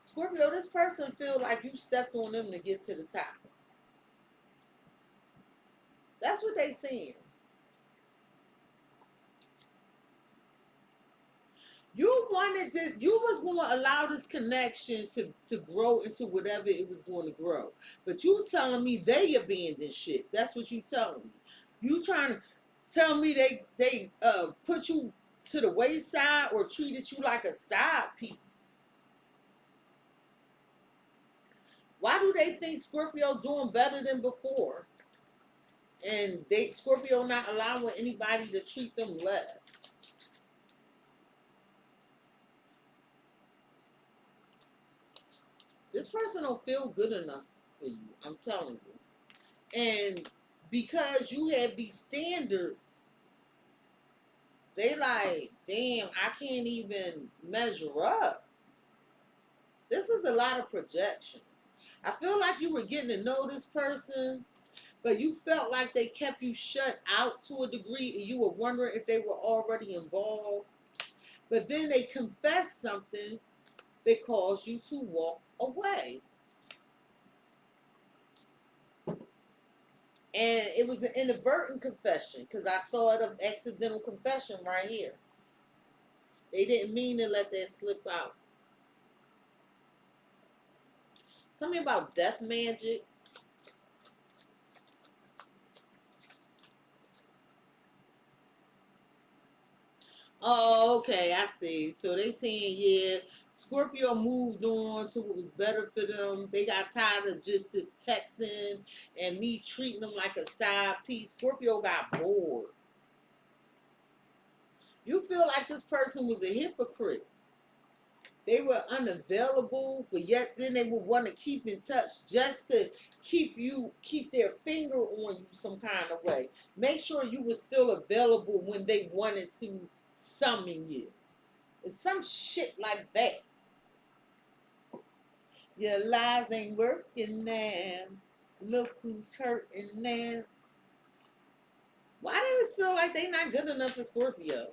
S2: Scorpio, this person feel like you stepped on them to get to the top. That's what they saying. You wanted this, you was going to allow this connection to grow into whatever it was going to grow. But you telling me they abandoned shit. That's what you telling me. You trying to tell me they put you to the wayside or treated you like a side piece. Why do they think Scorpio doing better than before? And Scorpio not allowing anybody to treat them less. This person don't feel good enough for you. I'm telling you. And because you have these standards, they like, damn, I can't even measure up. This is a lot of projection. I feel like you were getting to know this person, but you felt like they kept you shut out to a degree and you were wondering if they were already involved. But then they confessed something that caused you to walk away. And it was an inadvertent confession because I saw it an accidental confession right here. They didn't mean to let that slip out. Something about death magic. Oh, okay, I see. So they saying, yeah, Scorpio moved on to what was better for them. They got tired of just this texting and me treating them like a side piece. Scorpio got bored. You feel like this person was a hypocrite. They were unavailable, but yet then they would want to keep in touch just to keep their finger on you some kind of way. Make sure you were still available when they wanted to summon you. It's some shit like that. Your lies ain't working now. Look who's hurting now. Why do it feel like they not good enough for Scorpio?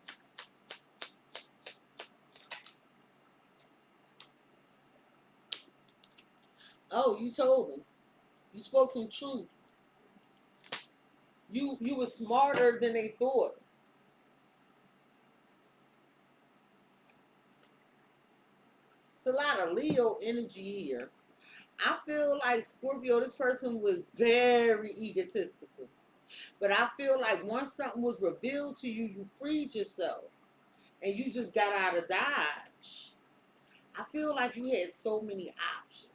S2: Oh, you told them. You spoke some truth. You were smarter than they thought. It's a lot of Leo energy here. I feel like Scorpio, this person was very egotistical. But I feel like once something was revealed to you, you freed yourself. And you just got out of Dodge. I feel like you had so many options.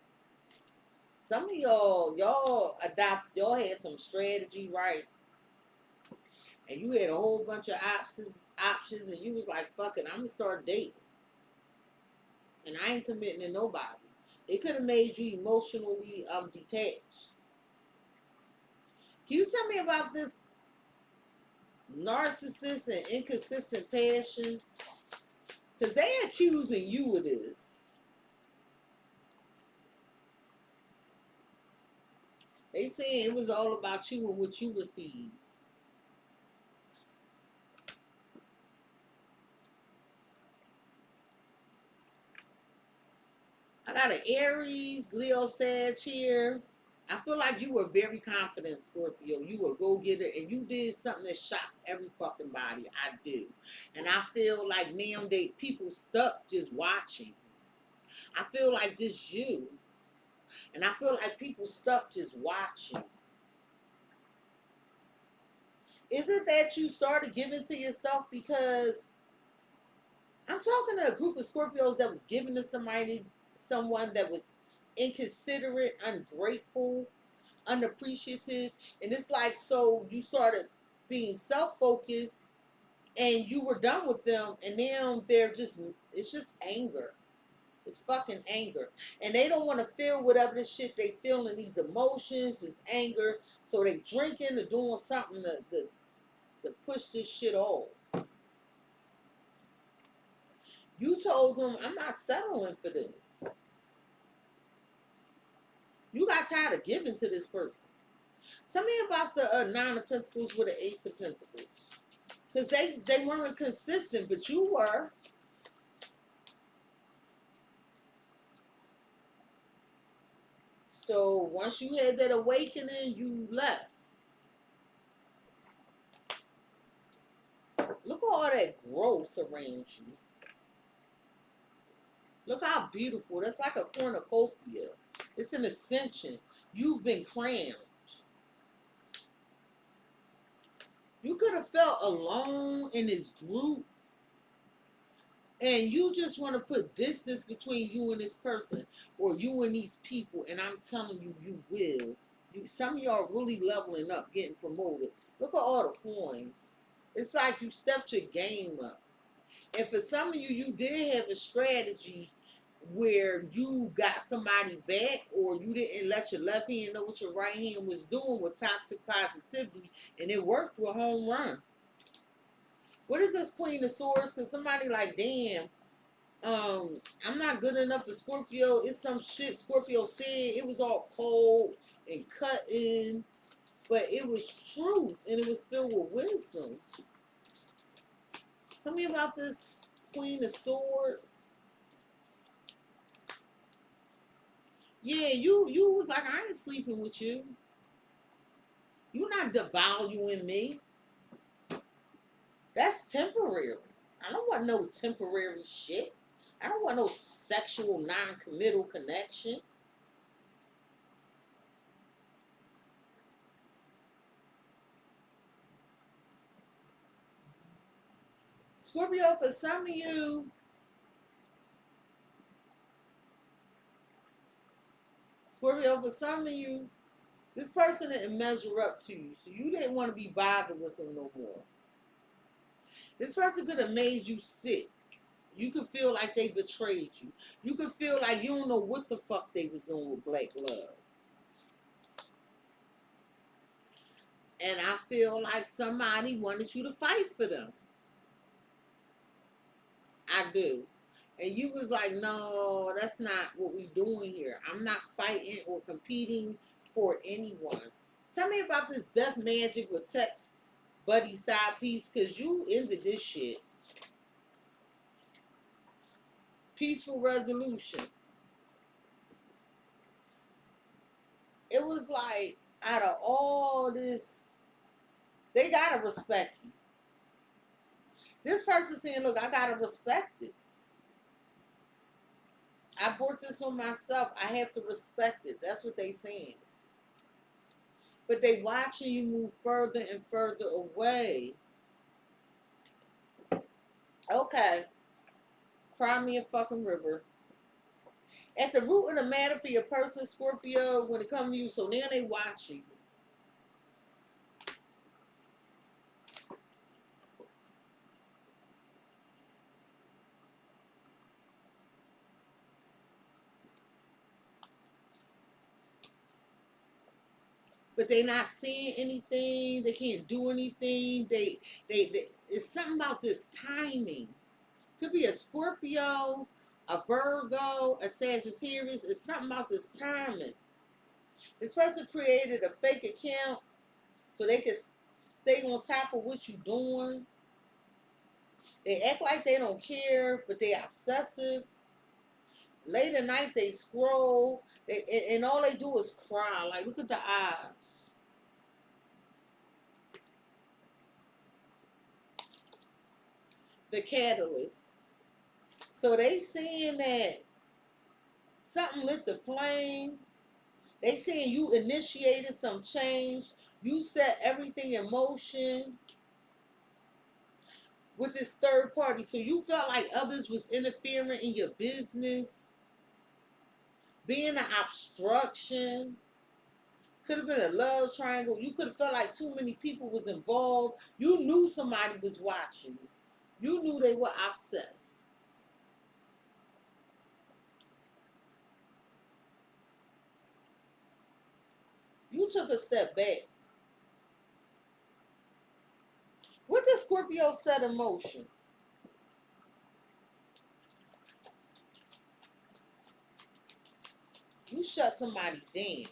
S2: Some of y'all had some strategy, right? And you had a whole bunch of options, and you was like, fuck it, I'm gonna start dating. And I ain't committing to nobody. It could have made you emotionally detached. Can you tell me about this narcissist and inconsistent passion? Because they accusing you of this. They saying it was all about you and what you received. I got an Aries, Leo, Sag here. I feel like you were very confident, Scorpio. You were a go-getter, and you did something that shocked every fucking body. I do. And I feel like now people stuck just watching. I feel like this you. And I feel like people stuck just watching. Is it that you started giving to yourself because I'm talking to a group of Scorpios that was giving to someone that was inconsiderate, ungrateful, unappreciative, and it's like, so you started being self-focused and you were done with them, and now it's just anger. It's fucking anger. And they don't want to feel whatever the shit they feeling, these emotions, this anger, so they drinking or doing something to push this shit off. You told them, I'm not settling for this. You got tired of giving to this person. Tell me about the Nine of Pentacles with the Ace of Pentacles. Because they weren't consistent, but you were. So once you had that awakening, you left. Look at all that growth around you. Look how beautiful. That's like a cornucopia. It's an ascension. You've been crowned. You could have felt alone in this group, and you just want to put distance between you and this person, or you and these people. And I'm telling you, you will. Some of y'all are really leveling up, getting promoted. Look at all the coins. It's like you stepped your game up. And for some of you, you did have a strategy where you got somebody back, or you didn't let your left hand know what your right hand was doing with toxic positivity, and it worked with home run. What is this Queen of Swords? Because somebody like, damn, I'm not good enough for Scorpio. It's some shit Scorpio said. It was all cold and cutting, but it was truth, and it was filled with wisdom. Tell me about this Queen of Swords. Yeah, you was like, I ain't sleeping with you. You're not devaluing me. That's temporary. I don't want no temporary shit. I don't want no sexual non-committal connection. Scorpio, for some of you, this person didn't measure up to you, so you didn't want to be bothered with them no more. This person could have made you sick. You could feel like they betrayed you. You could feel like you don't know what the fuck they was doing with black gloves. And I feel like somebody wanted you to fight for them. I do. And you was like, no, that's not what we doing here. I'm not fighting or competing for anyone. Tell me about this death magic with text buddy side piece, because you into this shit. Peaceful resolution. It was like, out of all this, they gotta respect you. This person saying, look, I gotta respect it. I brought this on myself. I have to respect it. That's what they saying. But they watching you move further and further away. Okay. Cry me a fucking river. At the root of the matter for your person, Scorpio, when it comes to you, so now they watching you. But they not seeing anything. They can't do anything. They it's something about this timing. Could be a Scorpio, a Virgo, a Sagittarius. It's something about this timing. This person created a fake account so they can stay on top of what you're doing. They act like they don't care, but they obsessive. Late at night they scroll, and all they do is cry. Like, look at the eyes. The catalyst. So they seeing that something lit the flame. They saying you initiated some change. You set everything in motion with this third party. So you felt like others was interfering in your business. Being an obstruction. Could have been a love triangle. You could have felt like too many people was involved. You knew somebody was watching you. You knew they were obsessed. You took a step back. What did Scorpio set in motion? You shut somebody down.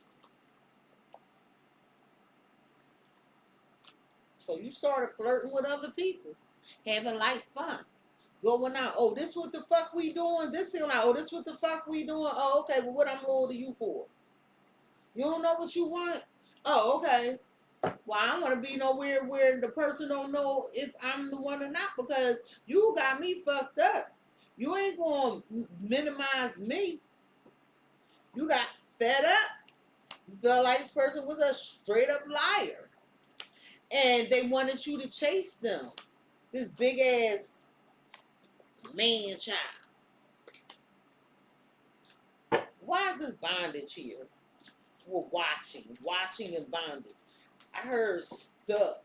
S2: So you started flirting with other people, having light fun, going out. Oh, this what the fuck we doing? This thing like, oh, this what the fuck we doing? Oh, okay. Well, what I'm loyal to you for? You don't know what you want? Oh, okay. Well, I don't want to be nowhere where the person don't know if I'm the one or not, because you got me fucked up. You ain't gonna minimize me. You got fed up. You felt like this person was a straight up liar. And they wanted you to chase them. This big ass man child. Why is this bondage here? We're watching and bondage. I heard stuck.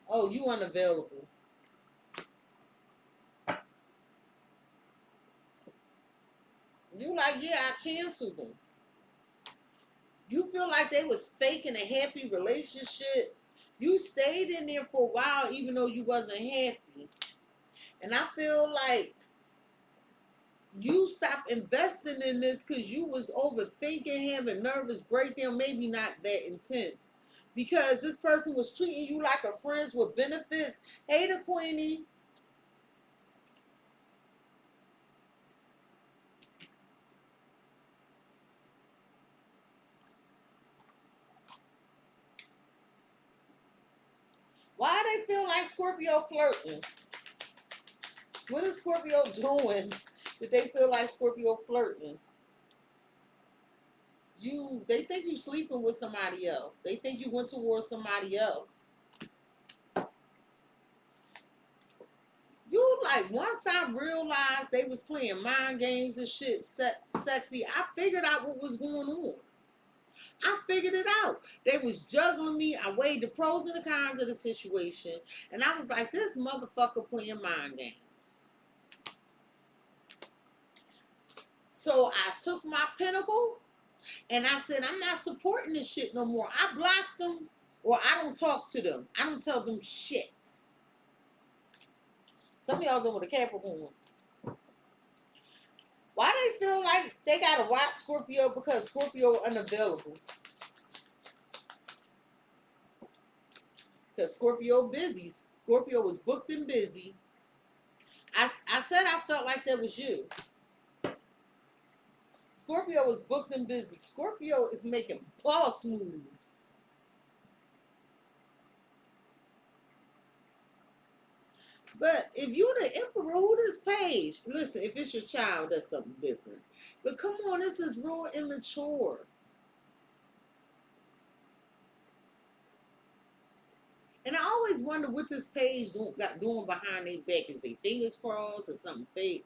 S2: Oh, you unavailable. You like, yeah, I canceled them. You feel like they was faking a happy relationship. You stayed in there for a while even though you wasn't happy. And I feel like you stopped investing in this because you was overthinking, having nervous breakdown, maybe not that intense. Because this person was treating you like a friend with benefits. Hey, the Queenie. Why they feel like Scorpio flirting? What is Scorpio doing that they feel like Scorpio flirting? They think you sleeping with somebody else. They think you went towards somebody else. You like, once I realized they was playing mind games and shit, sexy, I figured out what was going on. I figured it out. They was juggling me. I weighed the pros and the cons of the situation. And I was like, this motherfucker playing mind games. So I took my pinnacle and I said, I'm not supporting this shit no more. I blocked them or I don't talk to them. I don't tell them shit. Some of y'all doing with a Capricorn. Why they feel like they gotta watch Scorpio because Scorpio unavailable? Because Scorpio busy. Scorpio was booked and busy. I said I felt like that was you. Scorpio was booked and busy. Scorpio is making boss moves. But if you're the emperor, who this page? Listen, if it's your child, that's something different. But come on, this is real immature. And I always wonder what this page doing behind their back. Is they fingers crossed or something fake?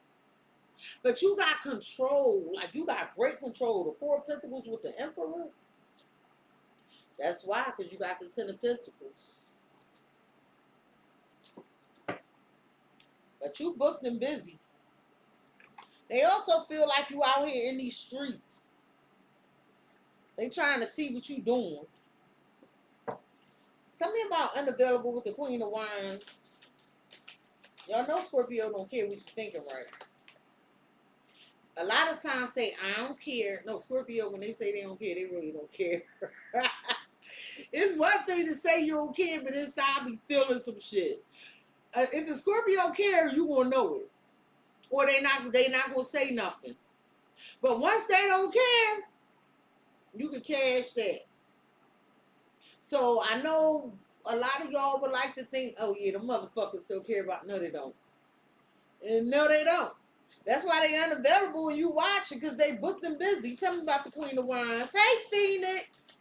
S2: But you got control. Like, you got great control. The Four of Pentacles with the Emperor. That's why, because you got the Ten of Pentacles. But you booked and busy. They also feel like you out here in these streets. They trying to see what you doing. Tell me about unavailable with the Queen of Wands. Y'all know Scorpio don't care what you're thinking, right? A lot of signs say, I don't care. No, Scorpio, when they say they don't care, they really don't care. It's one thing to say you don't care, but inside be feeling some shit. If the Scorpio care, you gonna know it. Or they not gonna say nothing. But once they don't care, you can cash that. So I know a lot of y'all would like to think, oh yeah, the motherfuckers still care about. No, they don't. And no, they don't. That's why they unavailable when you watch it, because they booked and busy. Tell me about the Queen of Wands. Hey, Phoenix.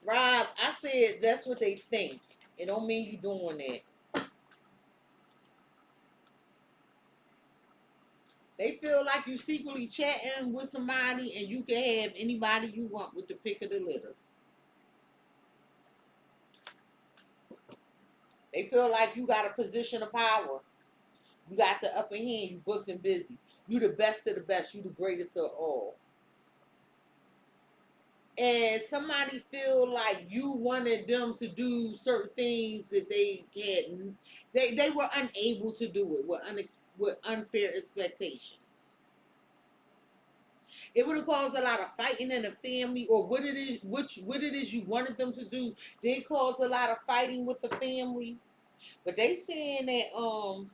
S2: Rob, I said that's what they think. It don't mean you doing that. They feel like you secretly chatting with somebody and you can have anybody you want with the pick of the litter. They feel like you got a position of power. You got the upper hand. You booked and busy. You the best of the best. You the greatest of all. And somebody feel like you wanted them to do certain things that they had. They were unable to do it with unfair expectations. It would have caused a lot of fighting in the family, or what it is you wanted them to do did cause a lot of fighting with the family. But they saying that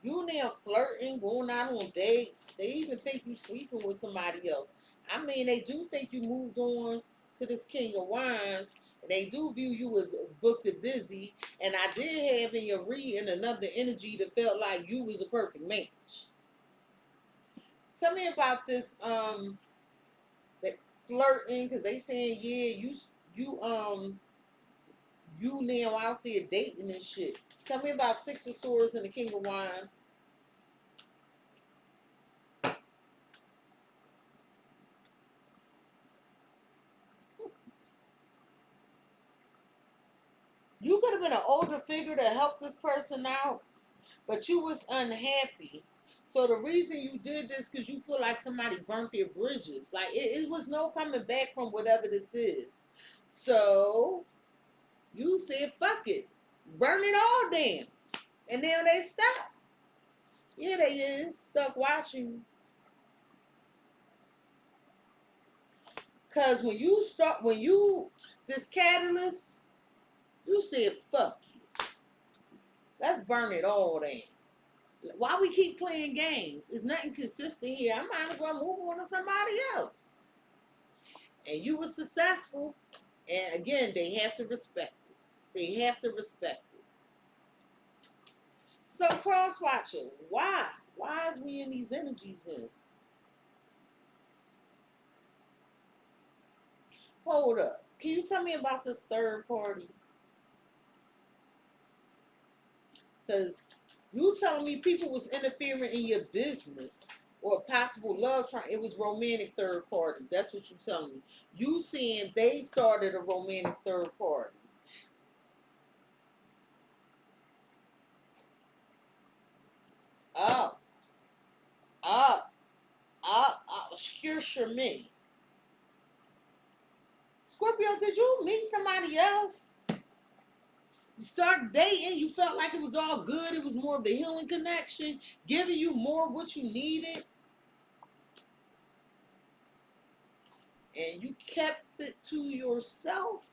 S2: you and them flirting, going out on dates. They even think you sleeping with somebody else. I mean, they do think you moved on to this King of Wands, And they do view you as booked and busy. And I did have in your reading another energy that felt like you was a perfect match. Tell me about this that flirting, because they saying, yeah, you now out there dating and shit. Tell me about Six of Swords and the King of Wands. You could have been an older figure to help this person out, but you was unhappy. So the reason you did this because you feel like somebody burnt their bridges. Like it was no coming back from whatever this is. So you said, fuck it. Burn it all down. And now they stop. Yeah, they is stuck watching. Cause this catalyst, you said fuck it. Let's burn it all down. Why we keep playing games? It's nothing consistent here. I might as well move on to somebody else. And you were successful. And again, they have to respect it. They have to respect it. So cross watcher, why? Why is we in these energies then? Hold up. Can you tell me about this third party? Because you telling me people was interfering in your business or possible love triangle. It was romantic third party. That's what you telling me. You saying they started a romantic third party. Oh, oh, excuse me. Scorpio, did you meet somebody else? You start dating, you felt like it was all good. It was more of a healing connection, giving you more of what you needed. And you kept it to yourself.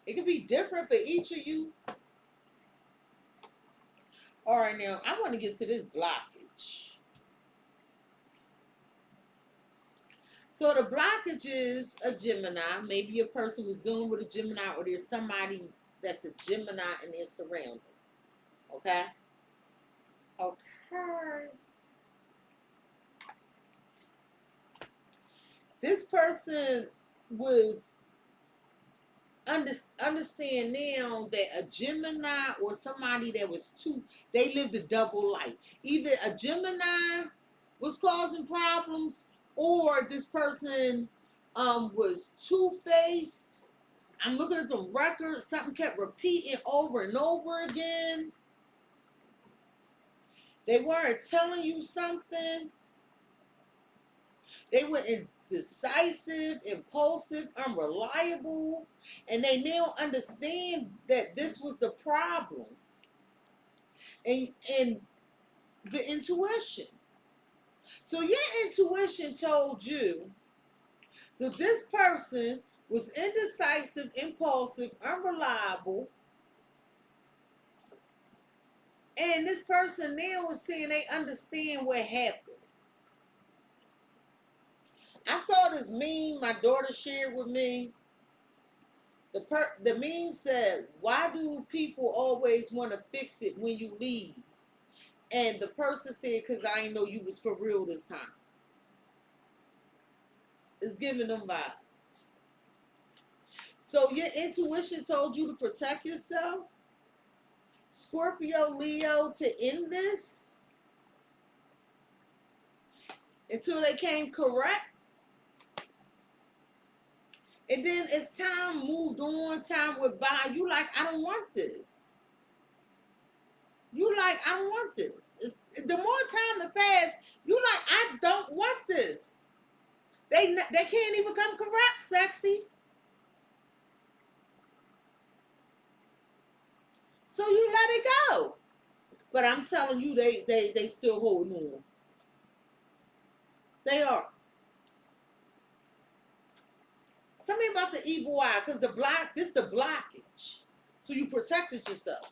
S2: It could be different for each of you. All right, now, I want to get to this blockage. So the blockage is a Gemini. Maybe a person was dealing with a Gemini, or there's somebody that's a Gemini in their surroundings. Okay? Okay. This person was understand now that a Gemini or somebody that was they lived a double life. Either a Gemini was causing problems, or this person was two-faced. I'm looking at the records. Something kept repeating over and over again. They weren't telling you something. They were indecisive, impulsive, unreliable, and they now understand that this was the problem. And the intuition. So your intuition told you that this person was indecisive, impulsive, unreliable, and this person now is saying they understand what happened. I saw this meme my daughter shared with me. The meme said, "Why do people always want to fix it when you leave?" And the person said, "Because I didn't know you was for real this time." It's giving them vibes. So your intuition told you to protect yourself. Scorpio, Leo, to end this until they came correct. And then as time moved on, time went by, you like, I don't want this. You like, I don't want this. The more time that passed, you like, I don't want this. They can't even come correct, Cexxi. So you let it go. But I'm telling you, they still holding on. They are. Tell me about the evil eye, because this the blockage. So you protected yourself.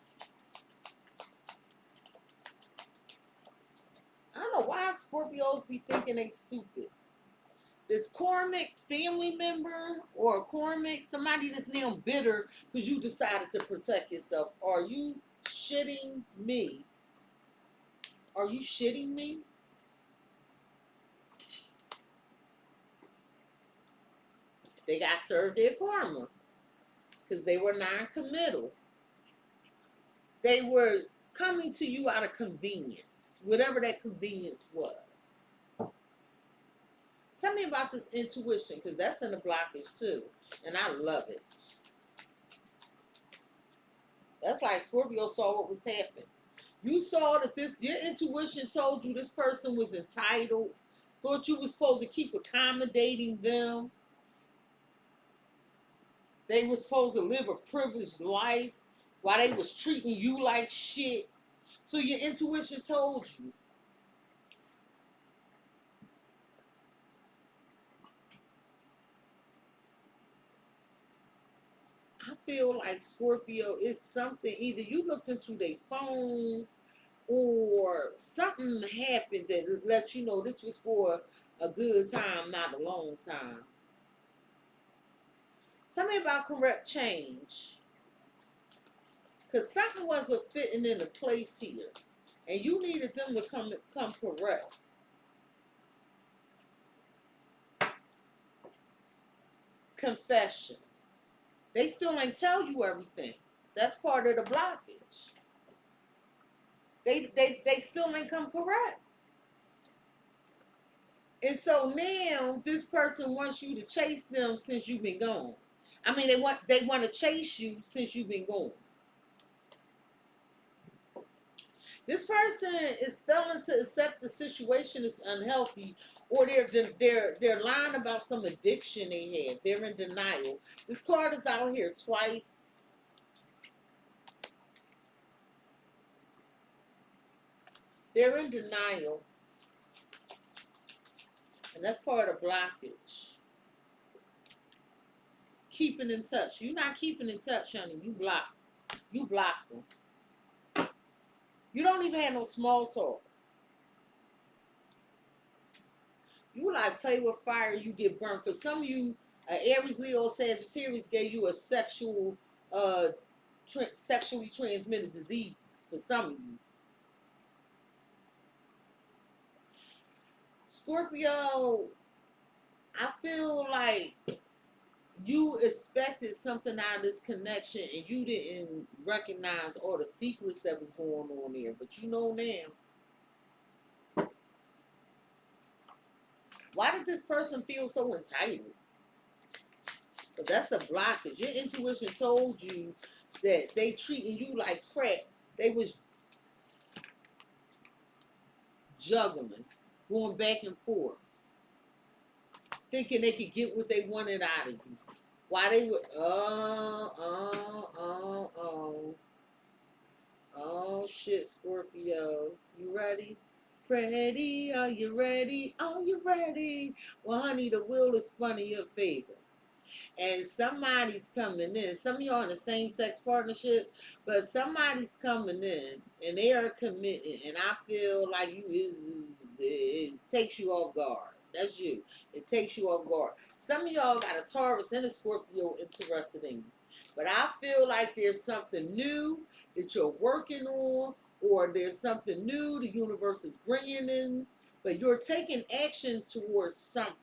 S2: I don't know why Scorpios be thinking they stupid. this karmic family member or a karmic, somebody that's now bitter because you decided to protect yourself. Are you shitting me? Are you shitting me? They got served their karma because they were non-committal. They were coming to you out of convenience, whatever that convenience was. Tell me about this intuition, because that's in the blockage too, and I love it. That's like Scorpio saw what was happening. You saw that your intuition told you this person was entitled, thought you were supposed to keep accommodating them. They were supposed to live a privileged life while they was treating you like shit. So your intuition told you. I feel like Scorpio is something, either you looked into their phone or something happened that let you know this was for a good time, not a long time. Tell me about correct change. Because something wasn't fitting into place here. And you needed them to come correct. Confession. They still ain't tell you everything. That's part of the blockage. They still ain't come correct. And so now this person wants you to chase them since you've been gone. I mean, they want to chase you since you've been gone. This person is failing to accept the situation is unhealthy, or they're lying about some addiction they have. They're in denial. This card is out here twice. They're in denial. And that's part of blockage. Keeping in touch. You're not keeping in touch, honey. You block them. You don't even have no small talk. You like play with fire, you get burnt. For some of you, Aries, Leo, Sagittarius gave you a sexually transmitted disease. For some of you, Scorpio, I feel like you expected something out of this connection and you didn't recognize all the secrets that was going on there. But you know now. Why did this person feel so entitled? Because that's a blockage. Your intuition told you that they treating you like crap. They was juggling, going back and forth, thinking they could get what they wanted out of you. Why they would, oh shit, Scorpio, you ready? Freddie, are you ready? Are you ready? Well, honey, the wheel is spun in your favor. And somebody's coming in. Some of y'all in a same-sex partnership, but somebody's coming in, and they are committed. And I feel like it takes you off guard. That's you. It takes you off guard. Some of y'all got a Taurus and a Scorpio interested in you. But I feel like there's something new that you're working on, or there's something new the universe is bringing in, but you're taking action towards something.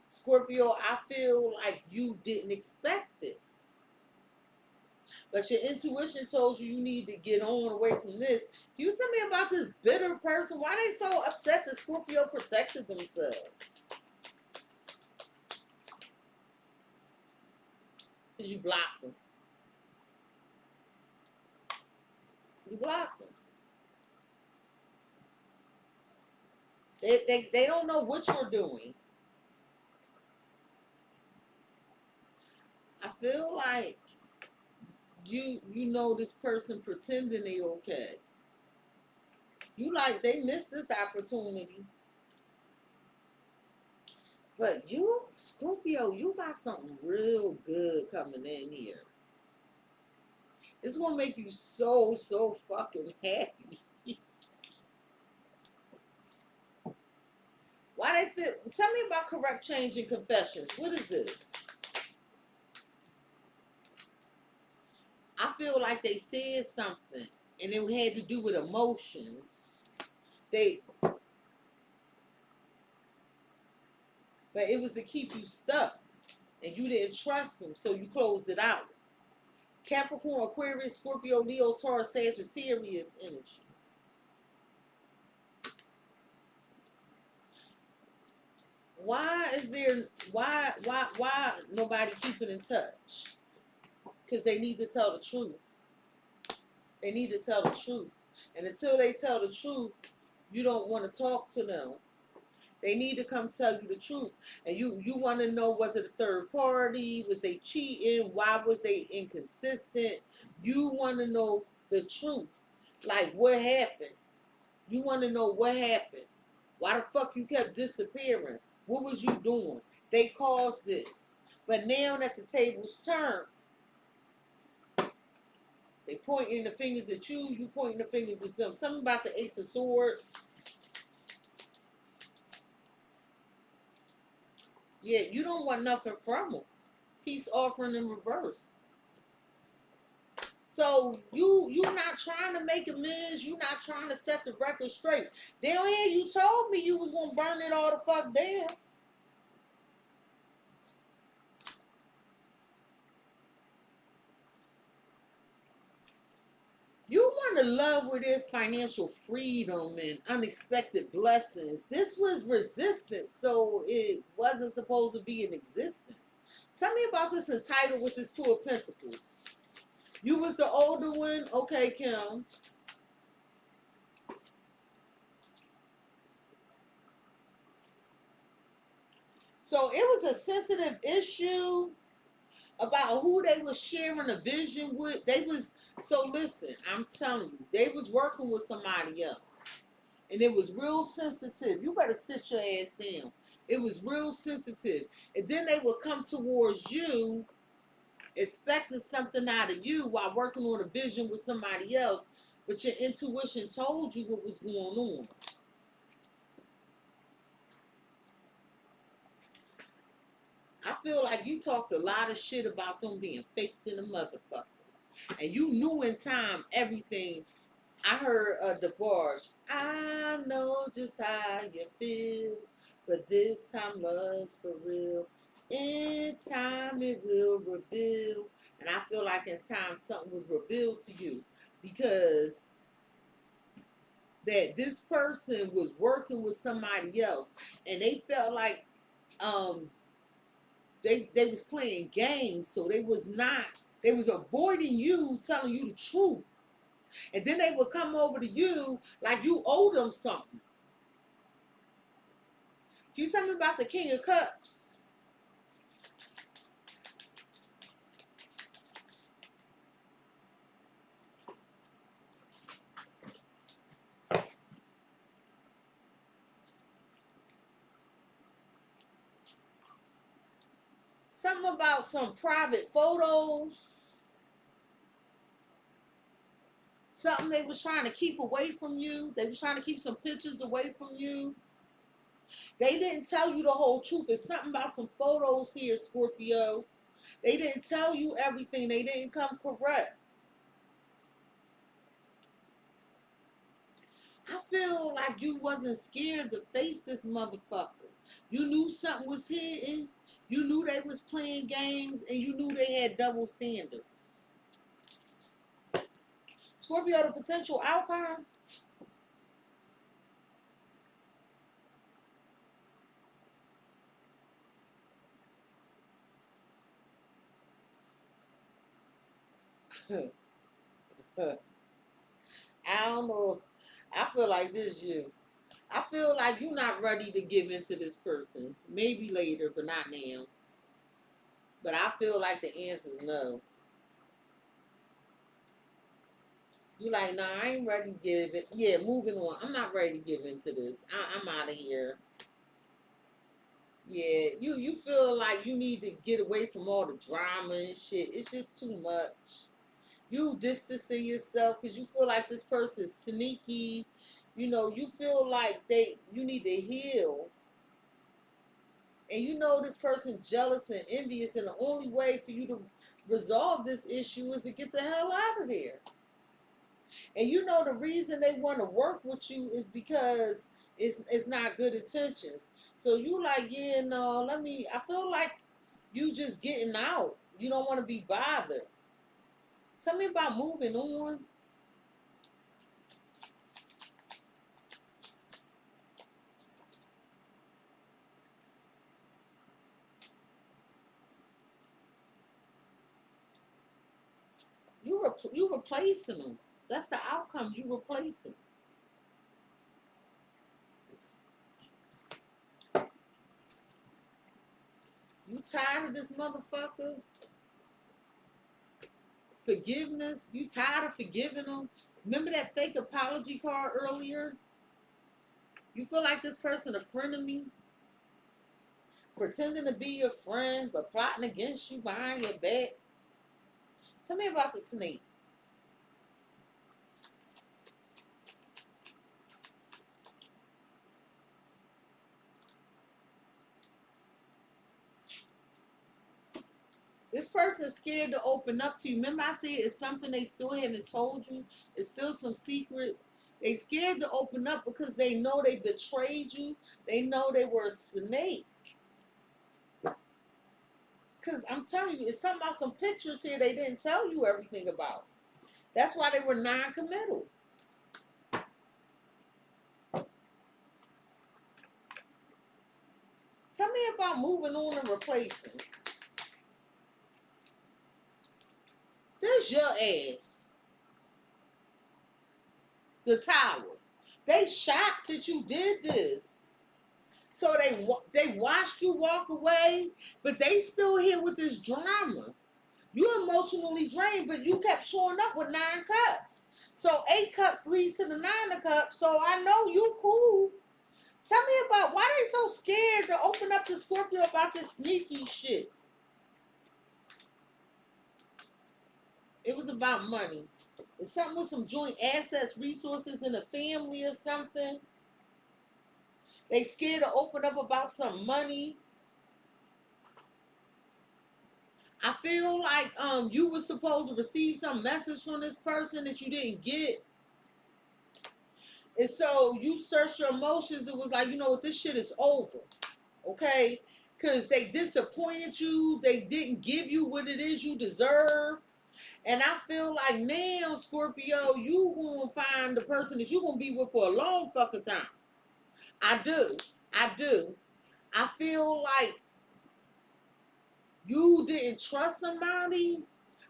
S2: Scorpio, I feel like you didn't expect this. But your intuition told you need to get on away from this. Can you tell me about this bitter person? Why are they so upset that Scorpio protected themselves? Because you blocked them. You blocked them. They don't know what you're doing. I feel like you know this person pretending they okay. You like they missed this opportunity. But you, Scorpio, you got something real good coming in here. It's gonna make you so fucking happy. Why Why they feel? Tell me about correct change in confessions. What is this? I feel like they said something and it had to do with emotions. But it was to keep you stuck and you didn't trust them, so you closed it out. Capricorn, Aquarius, Scorpio, Leo, Taurus, Sagittarius energy. Why is there why nobody keeping in touch? Because they need to tell the truth. They need to tell the truth. And until they tell the truth, you don't want to talk to them. They need to come tell you the truth. And you want to know, was it a third party? Was they cheating? Why was they inconsistent? You want to know the truth. Like, what happened? You want to know what happened. Why the fuck you kept disappearing? What was you doing? They caused this. But now that the tables turned, they pointing the fingers at you, you pointing the fingers at them. Something about the Ace of Swords. Yeah, you don't want nothing from them. Peace offering in reverse. So you not trying to make amends. You not trying to set the record straight. Down here, you told me you was gonna burn it all the fuck down. You want to love where there's financial freedom and unexpected blessings. This was resistance, so it wasn't supposed to be in existence. Tell me about this entitled with this Two of Pentacles. You was the older one? Okay, Kim. So it was a sensitive issue about who they was sharing a vision with. So listen, I'm telling you, they was working with somebody else. And it was real sensitive. You better sit your ass down. It was real sensitive. And then they would come towards you expecting something out of you while working on a vision with somebody else, but your intuition told you what was going on. I feel like you talked a lot of shit about them being faked in a motherfucker. And you knew in time everything. I heard DeBarge. I know just how you feel, but this time love's for real. In time it will reveal. And I feel like in time something was revealed to you because that this person was working with somebody else and they felt like they was playing games, so they was avoiding you telling you the truth. And then they would come over to you like you owe them something. Can you tell me about the King of Cups? Something about some private photos. Something they was trying to keep away from you. They was trying to keep some pictures away from you. They didn't tell you the whole truth. It's something about some photos here, Scorpio. They didn't tell you everything. They didn't come correct. I feel like you wasn't scared to face this motherfucker. You knew something was hidden. You knew they was playing games, and you knew they had double standards. Scorpio, the potential outcome. I don't know. I feel like this you. I feel like you're not ready to give in to this person. Maybe later, but not now. But I feel like the answer is no. You like, nah, I ain't ready to give it. Yeah, moving on. I'm not ready to give into this. I'm out of here. Yeah, you feel like you need to get away from all the drama and shit. It's just too much. You distancing yourself because you feel like this person's sneaky. You know, you feel like you need to heal. And you know this person jealous and envious, and the only way for you to resolve this issue is to get the hell out of there. And you know the reason they want to work with you is because it's not good intentions. So you like, yeah, no, I feel like you just getting out. You don't want to be bothered. Tell me about moving on. You replacing them. That's the outcome. You replacing. You tired of this motherfucker? Forgiveness. You tired of forgiving them? Remember that fake apology card earlier? You feel like this person a friend of me? Pretending to be your friend, but plotting against you behind your back? Tell me about the snake. This person is scared to open up to you. Remember I said it's something they still haven't told you. It's still some secrets. They scared to open up because they know they betrayed you. They know they were a snake. Because I'm telling you, it's something about some pictures here they didn't tell you everything about. That's why they were non-committal. Tell me about moving on and replacing. This your ass. The tower. They shocked that you did this. So they watched you walk away, but they still here with this drama. You emotionally drained, but you kept showing up with 9 cups. So 8 cups leads to the 9 of cups. So I know you cool. Tell me about why they so scared to open up to Scorpio about this sneaky shit. It was about money. It's something with some joint assets, resources in the family or something. They scared to open up about some money. I feel like you were supposed to receive some message from this person that you didn't get. And so you searched your emotions. It was like, you know what, this shit is over. Okay? Because they disappointed you. They didn't give you what it is you deserve. And I feel like now, Scorpio, you going to find the person that you're going to be with for a long fucking time. I do. I do. I feel like you didn't trust somebody.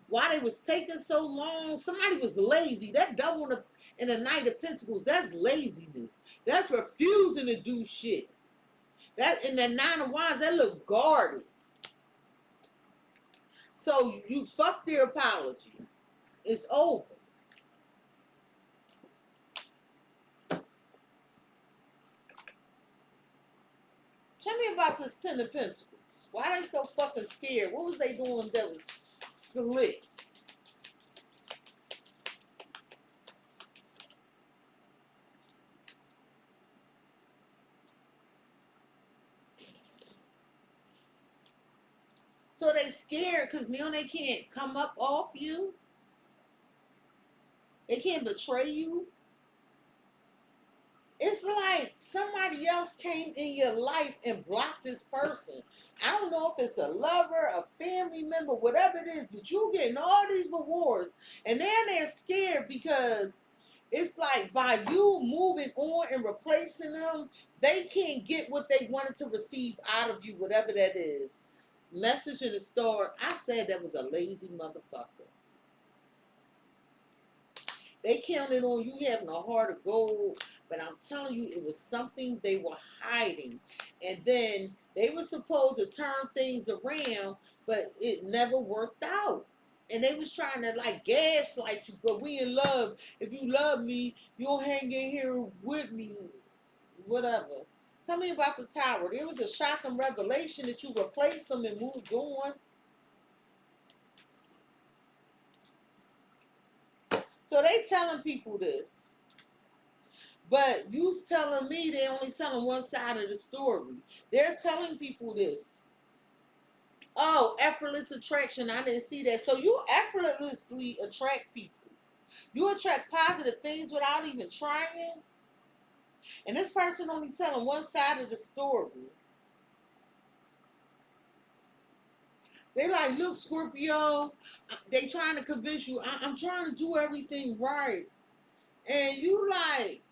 S2: Why they was taking so long? Somebody was lazy. That double in the Knight of Pentacles, that's laziness. That's refusing to do shit. That in the 9 of Wands, that look guarded. So you fuck their apology. It's over. Tell me about this 10 of Pentacles. Why they so fucking scared? What was they doing that was slick? So they scared because now they can't come up off you. They can't betray you. It's like somebody else came in your life and blocked this person. I don't know if it's a lover, a family member, whatever it is, but you getting all these rewards. And then they're scared because it's like by you moving on and replacing them, they can't get what they wanted to receive out of you, whatever that is. Message in the store. I said that was a lazy motherfucker. They counted on you having a heart of gold, but I'm telling you, it was something they were hiding. And then they were supposed to turn things around, but it never worked out. And they was trying to like gaslight you, but we in love. If you love me, you'll hang in here with me. Whatever. Tell me about the tower. There was a shocking revelation that you replaced them and moved on. So they telling people this. But you telling me they only telling one side of the story. They're telling people this. Oh, effortless attraction. I didn't see that. So you effortlessly attract people. You attract positive things without even trying. And this person only telling one side of the story. They like, look, Scorpio, they trying to convince you, I'm trying to do everything right. And you like,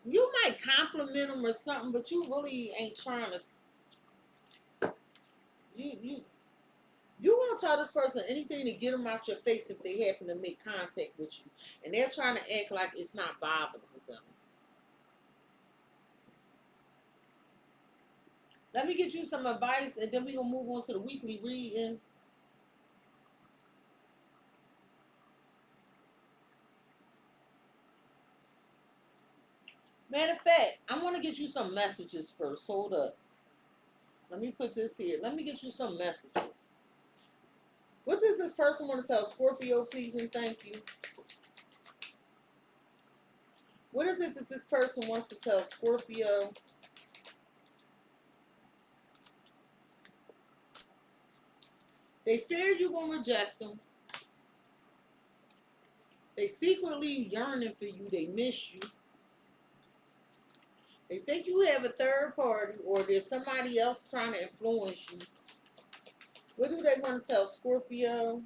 S2: you might compliment them or something, but you really ain't trying to. You gonna tell this person anything to get them out your face if they happen to make contact with you, and they're trying to act like it's not bothering them. Let me get you some advice, and then we gonna move on to the weekly reading. Matter of fact, I want to get you some messages first. Hold up. Let me put this here. Let me get you some messages. What does this person want to tell Scorpio, please and thank you? What is it that this person wants to tell Scorpio? They fear you're going to reject them. They secretly yearning for you. They miss you. They think you have a third party or there's somebody else trying to influence you. What do they want to tell Scorpio?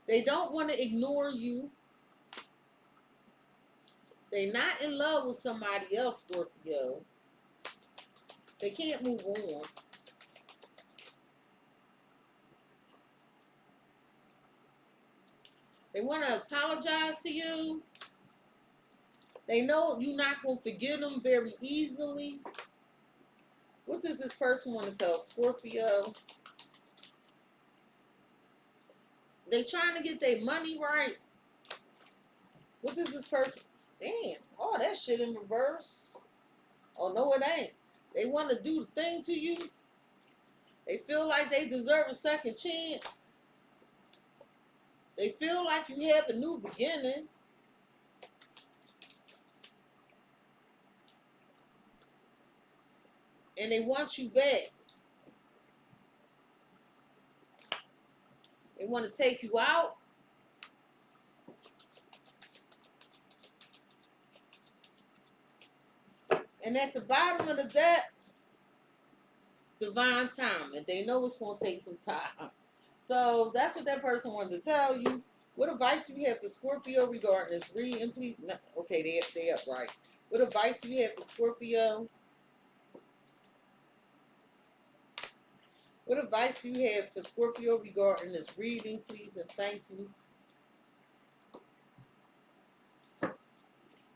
S2: They don't want to ignore you. They're not in love with somebody else, Scorpio. They can't move on. They want to apologize to you. They know you're not going to forgive them very easily. What does this person want to tell Scorpio? They trying to get their money right. What does this person... Damn. Oh, that shit in reverse. Oh, no, it ain't. They want to do the thing to you. They feel like they deserve a second chance. They feel like you have a new beginning. And they want you back. They want to take you out. And at the bottom of the deck, divine timing. They know it's going to take some time. So that's what that person wanted to tell you. What advice do you have for Scorpio regarding this reading, please? No, okay, they upright. What advice do you have for Scorpio? What advice do you have for Scorpio regarding this reading, please, and thank you?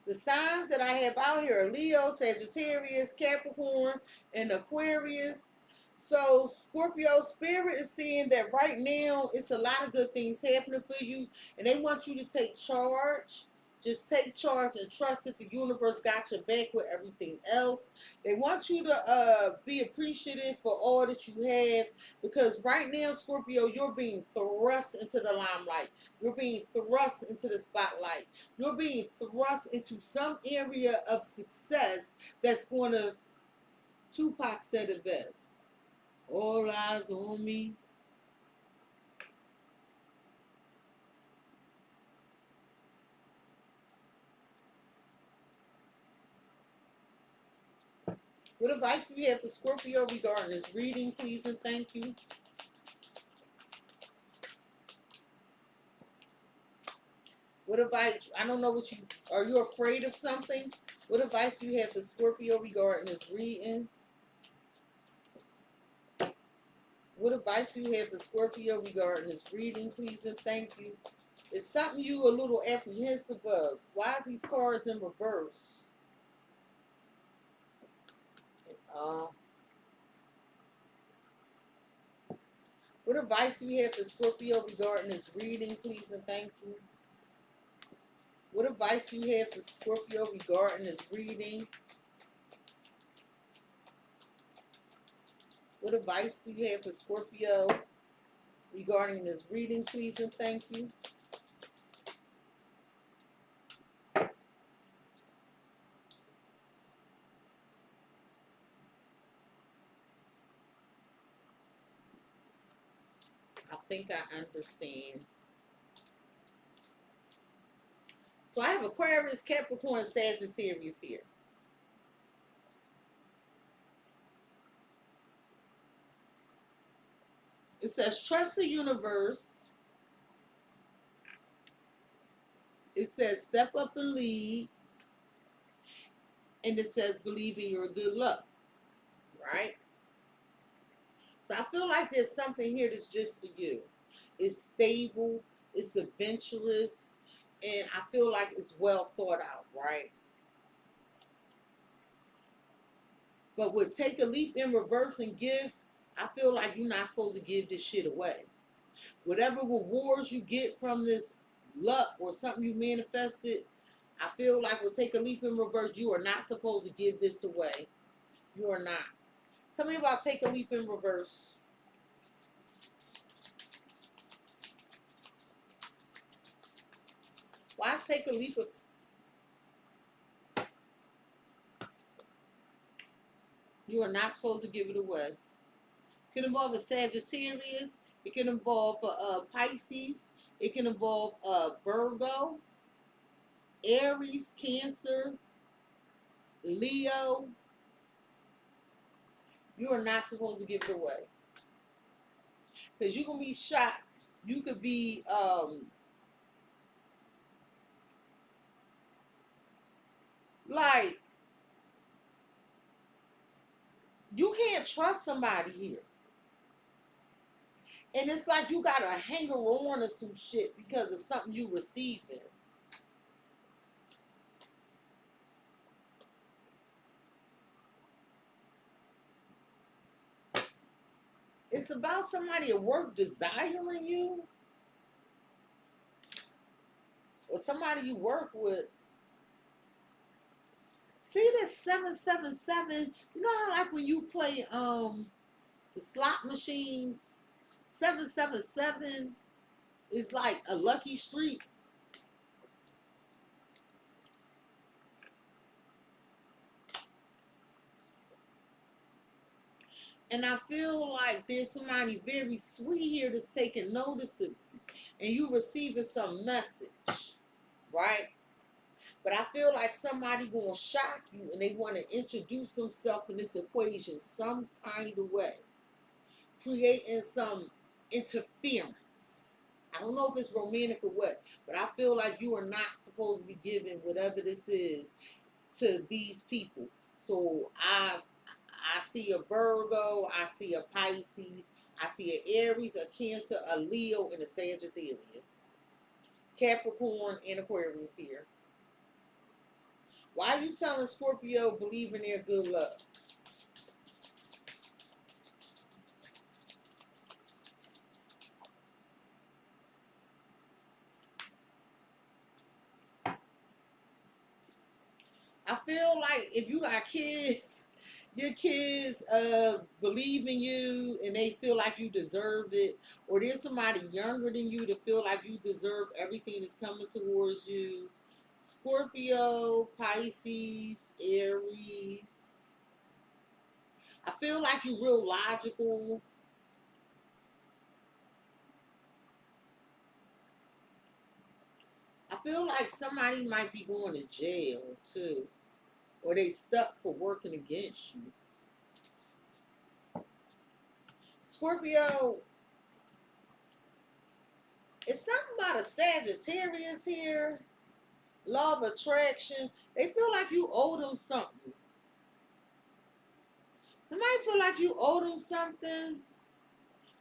S2: The signs that I have out here are Leo, Sagittarius, Capricorn, and Aquarius. So Scorpio spirit is saying that right now it's a lot of good things happening for you, and they want you to take charge. Just take charge and trust that the universe got your back with everything else. They want you to be appreciative for all that you have, because right now, Scorpio, you're being thrust into the limelight. You're being thrust into the spotlight. You're being thrust into some area of success that's going to, Tupac said it best, all eyes on me. What advice do you have for Scorpio regarding this reading, please, and thank you? What advice, I don't know what you, are you afraid of something? What advice do you have for Scorpio regarding this reading? What advice do you have for Scorpio regarding this reading, please, and thank you? It's something you a little apprehensive of. Why is these cards in reverse? What advice do you have for Scorpio regarding this reading, please, and thank you? What advice do you have for Scorpio regarding this reading? What advice do you have for Scorpio regarding this reading, please, and thank you? think I understand. So I have Aquarius, Capricorn, Sagittarius here. It says trust the universe. It says step up and lead. And it says believe in your good luck. Right? So I feel like there's something here that's just for you. It's stable, it's adventurous, and I feel like it's well thought out, right? But with take a leap in reverse and give, I feel like you're not supposed to give this shit away. Whatever rewards you get from this luck or something you manifested, I feel like with take a leap in reverse, you are not supposed to give this away. You are not. Tell me about take a leap in reverse. Why take a leap of... You are not supposed to give it away. It can involve a Sagittarius. It can involve a Pisces. It can involve a Virgo, Aries, Cancer, Leo. You are not supposed to give it away. Because you can be shocked. You could be... like, you can't trust somebody here. And it's like you got a hanger on or some shit because of something you receiving. It's about somebody at work desiring you. Or somebody you work with. See this 777? You know how like when you play the slot machines, 777 is like a lucky streak. And I feel like there's somebody very sweet here that's taking notice of you. And you receiving some message, right? But I feel like somebody gonna shock you and they want to introduce themselves in this equation some kind of way. Creating some interference. I don't know if it's romantic or what, but I feel like you are not supposed to be giving whatever this is to these people. So I see a Virgo, I see a Pisces, I see an Aries, a Cancer, a Leo, and a Sagittarius. Capricorn and Aquarius here. Why are you telling Scorpio believe in their good luck? I feel like if you got kids, your kids believe in you and they feel like you deserve it. Or there's somebody younger than you to feel like you deserve everything that's coming towards you. Scorpio, Pisces, Aries. I feel like you're real logical. I feel like somebody might be going to jail too. Or they stuck for working against you. Scorpio, it's something about a Sagittarius here. Law of attraction. They feel like you owe them something. Somebody feel like you owe them something.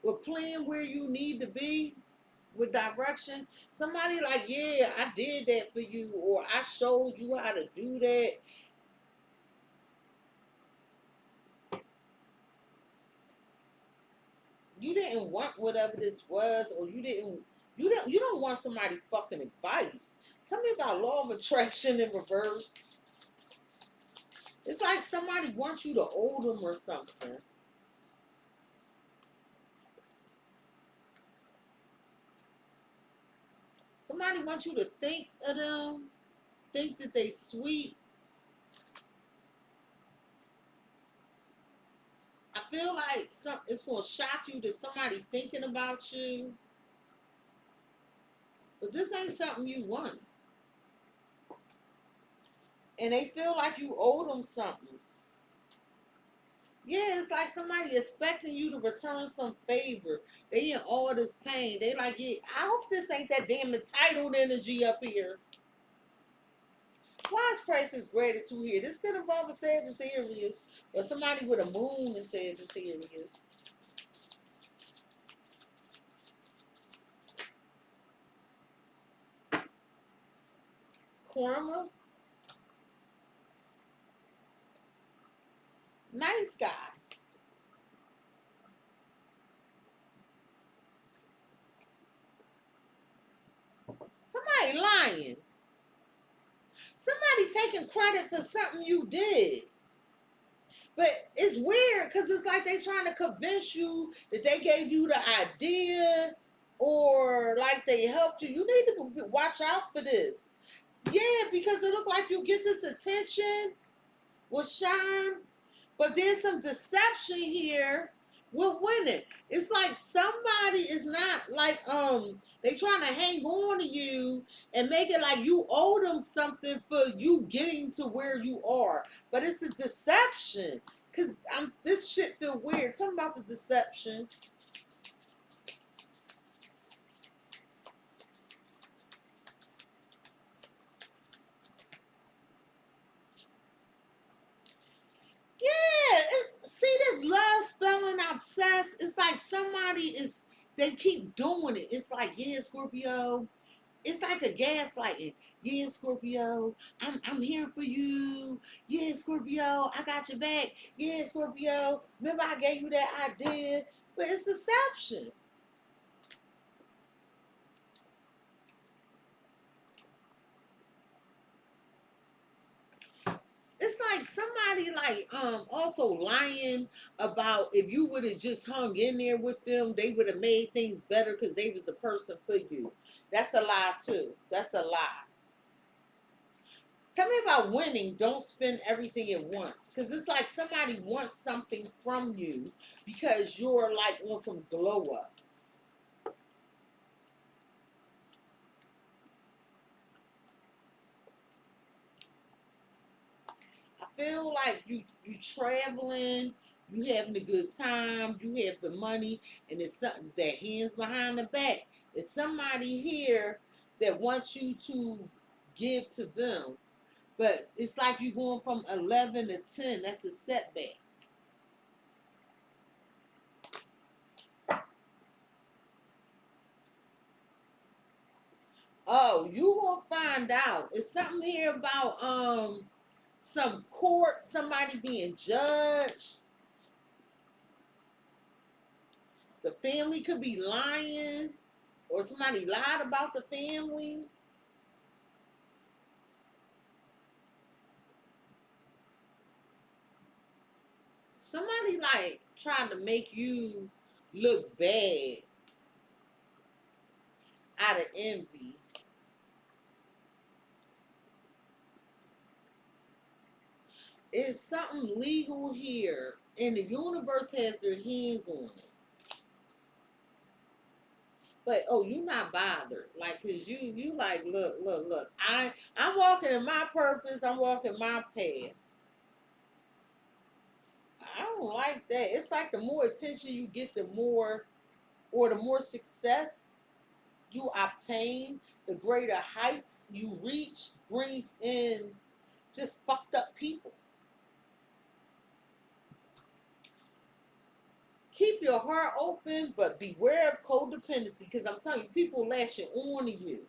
S2: With playing where you need to be. With direction. Somebody like, yeah, I did that for you. Or I showed you how to do that. You didn't want whatever this was, or you don't want somebody fucking advice. Tell me about law of attraction in reverse. It's like somebody wants you to owe them or something. Somebody wants you to think of them, think that they sweet. I feel like it's going to shock you that somebody thinking about you, but this ain't something you want. And they feel like you owe them something. Yeah, it's like somebody expecting you to return some favor. They in all this pain. They like, yeah, I hope this ain't that damn entitled energy up here. Why is practice gratitude here? This could involve a Sagittarius or somebody with a moon in Sagittarius. Karma. Nice guy. Somebody lying. Somebody taking credit for something you did. But it's weird because it's like they trying to convince you that they gave you the idea or like they helped you. You need to watch out for this. Yeah, because it looked like you get this attention with shine, but there's some deception here with winning. It's like somebody is not like they trying to hang on to you and make it like you owe them something for you getting to where you are. But it's a deception. Cause this shit feel weird. Tell me about the deception. Yeah, see this love spelling obsessed. It's like they keep doing it. It's like, yeah, Scorpio. It's like a gaslighting. Yeah, Scorpio, I'm here for you. Yeah, Scorpio, I got your back. Yeah, Scorpio, remember I gave you that idea. But it's deception. It's like somebody like also lying about if you would have just hung in there with them, they would have made things better because they was the person for you. That's a lie too. That's a lie. Tell me about winning. Don't spend everything at once. Because it's like somebody wants something from you because you're like on some glow up. I feel like you traveling, you having a good time, you have the money, and it's something that hands behind the back. There's somebody here that wants you to give to them. But it's like you're going from 11 to 10. That's a setback. Oh, you gonna find out. It's something here about some court, somebody being judged. The family could be lying, or somebody lied about the family. Somebody like trying to make you look bad out of envy. It's something legal here, and the universe has their hands on it. But oh, you not bothered, like, cause you like, look. I'm walking in my purpose. I'm walking my path. I don't like that. It's like the more attention you get, the more success you obtain, the greater heights you reach. Brings in just fucked up people. Keep your heart open, but beware of codependency. Because I'm telling you, people lashing on to you.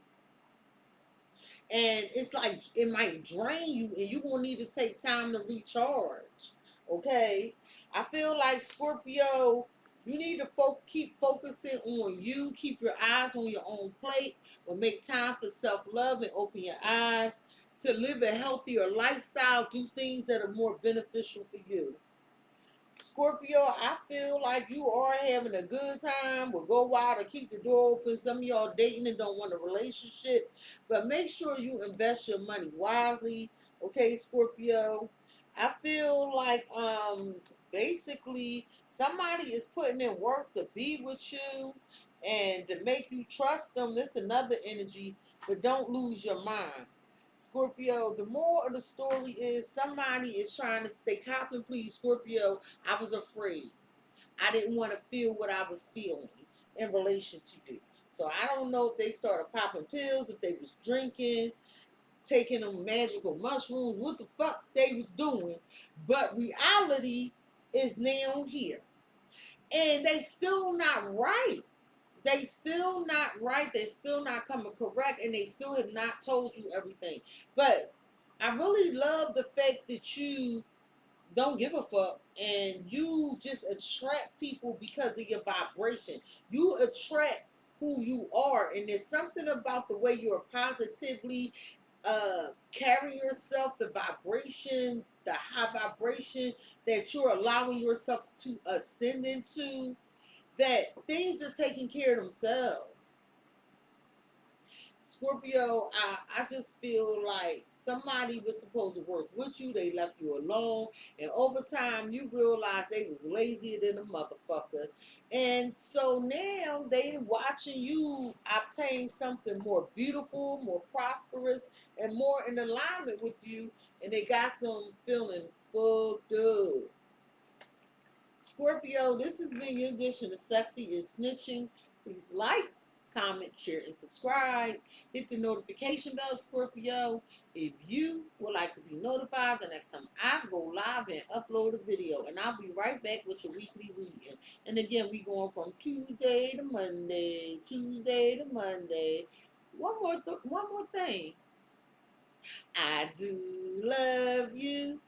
S2: And it's like it might drain you, and you're going to need to take time to recharge. Okay? I feel like Scorpio, you need to keep focusing on you. Keep your eyes on your own plate, but make time for self-love and open your eyes to live a healthier lifestyle. Do things that are more beneficial for you. Scorpio, I feel like you are having a good time. Well, go wild or keep the door open. Some of y'all dating and don't want a relationship, but make sure you invest your money wisely. Okay, Scorpio. I feel like basically somebody is putting in work to be with you and to make you trust them. This another energy, but don't lose your mind. Scorpio, the moral of the story is somebody is trying to stay cop and please. Scorpio, I was afraid. I didn't want to feel what I was feeling in relation to you. So I don't know if they started popping pills, if they was drinking, taking them magical mushrooms, what the fuck they was doing. But reality is now here. And they still not right. They still not right. They still not coming correct. And they still have not told you everything. But I really love the fact that you don't give a fuck and you just attract people because of your vibration. You attract who you are, and there's something about the way you're positively carry yourself, the vibration, the high vibration that you're allowing yourself to ascend into, that things are taking care of themselves. Scorpio, I just feel like somebody was supposed to work with you. They left you alone. And over time, you realize they was lazier than a motherfucker. And so now they watching you obtain something more beautiful, more prosperous, and more in alignment with you. And they got them feeling fucked up. Scorpio, this has been your edition of Sexy is Snitching. Please like, comment, share, and subscribe. Hit the notification bell, Scorpio, if you would like to be notified the next time I go live and upload a video. And I'll be right back with your weekly reading. And again, we going from Tuesday to Monday, Tuesday to Monday. One more thing. I do love you,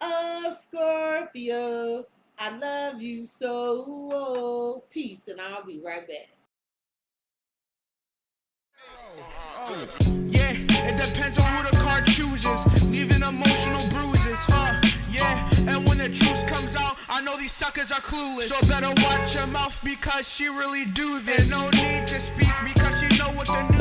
S2: oh Scorpio. I love you so. Peace, and I'll be right back.
S1: Yeah, it depends on who the card chooses, leaving emotional bruises, yeah, and when the truth comes out, I know these suckers are clueless, so better watch your mouth because she really do this, and no need to speak because she know what the news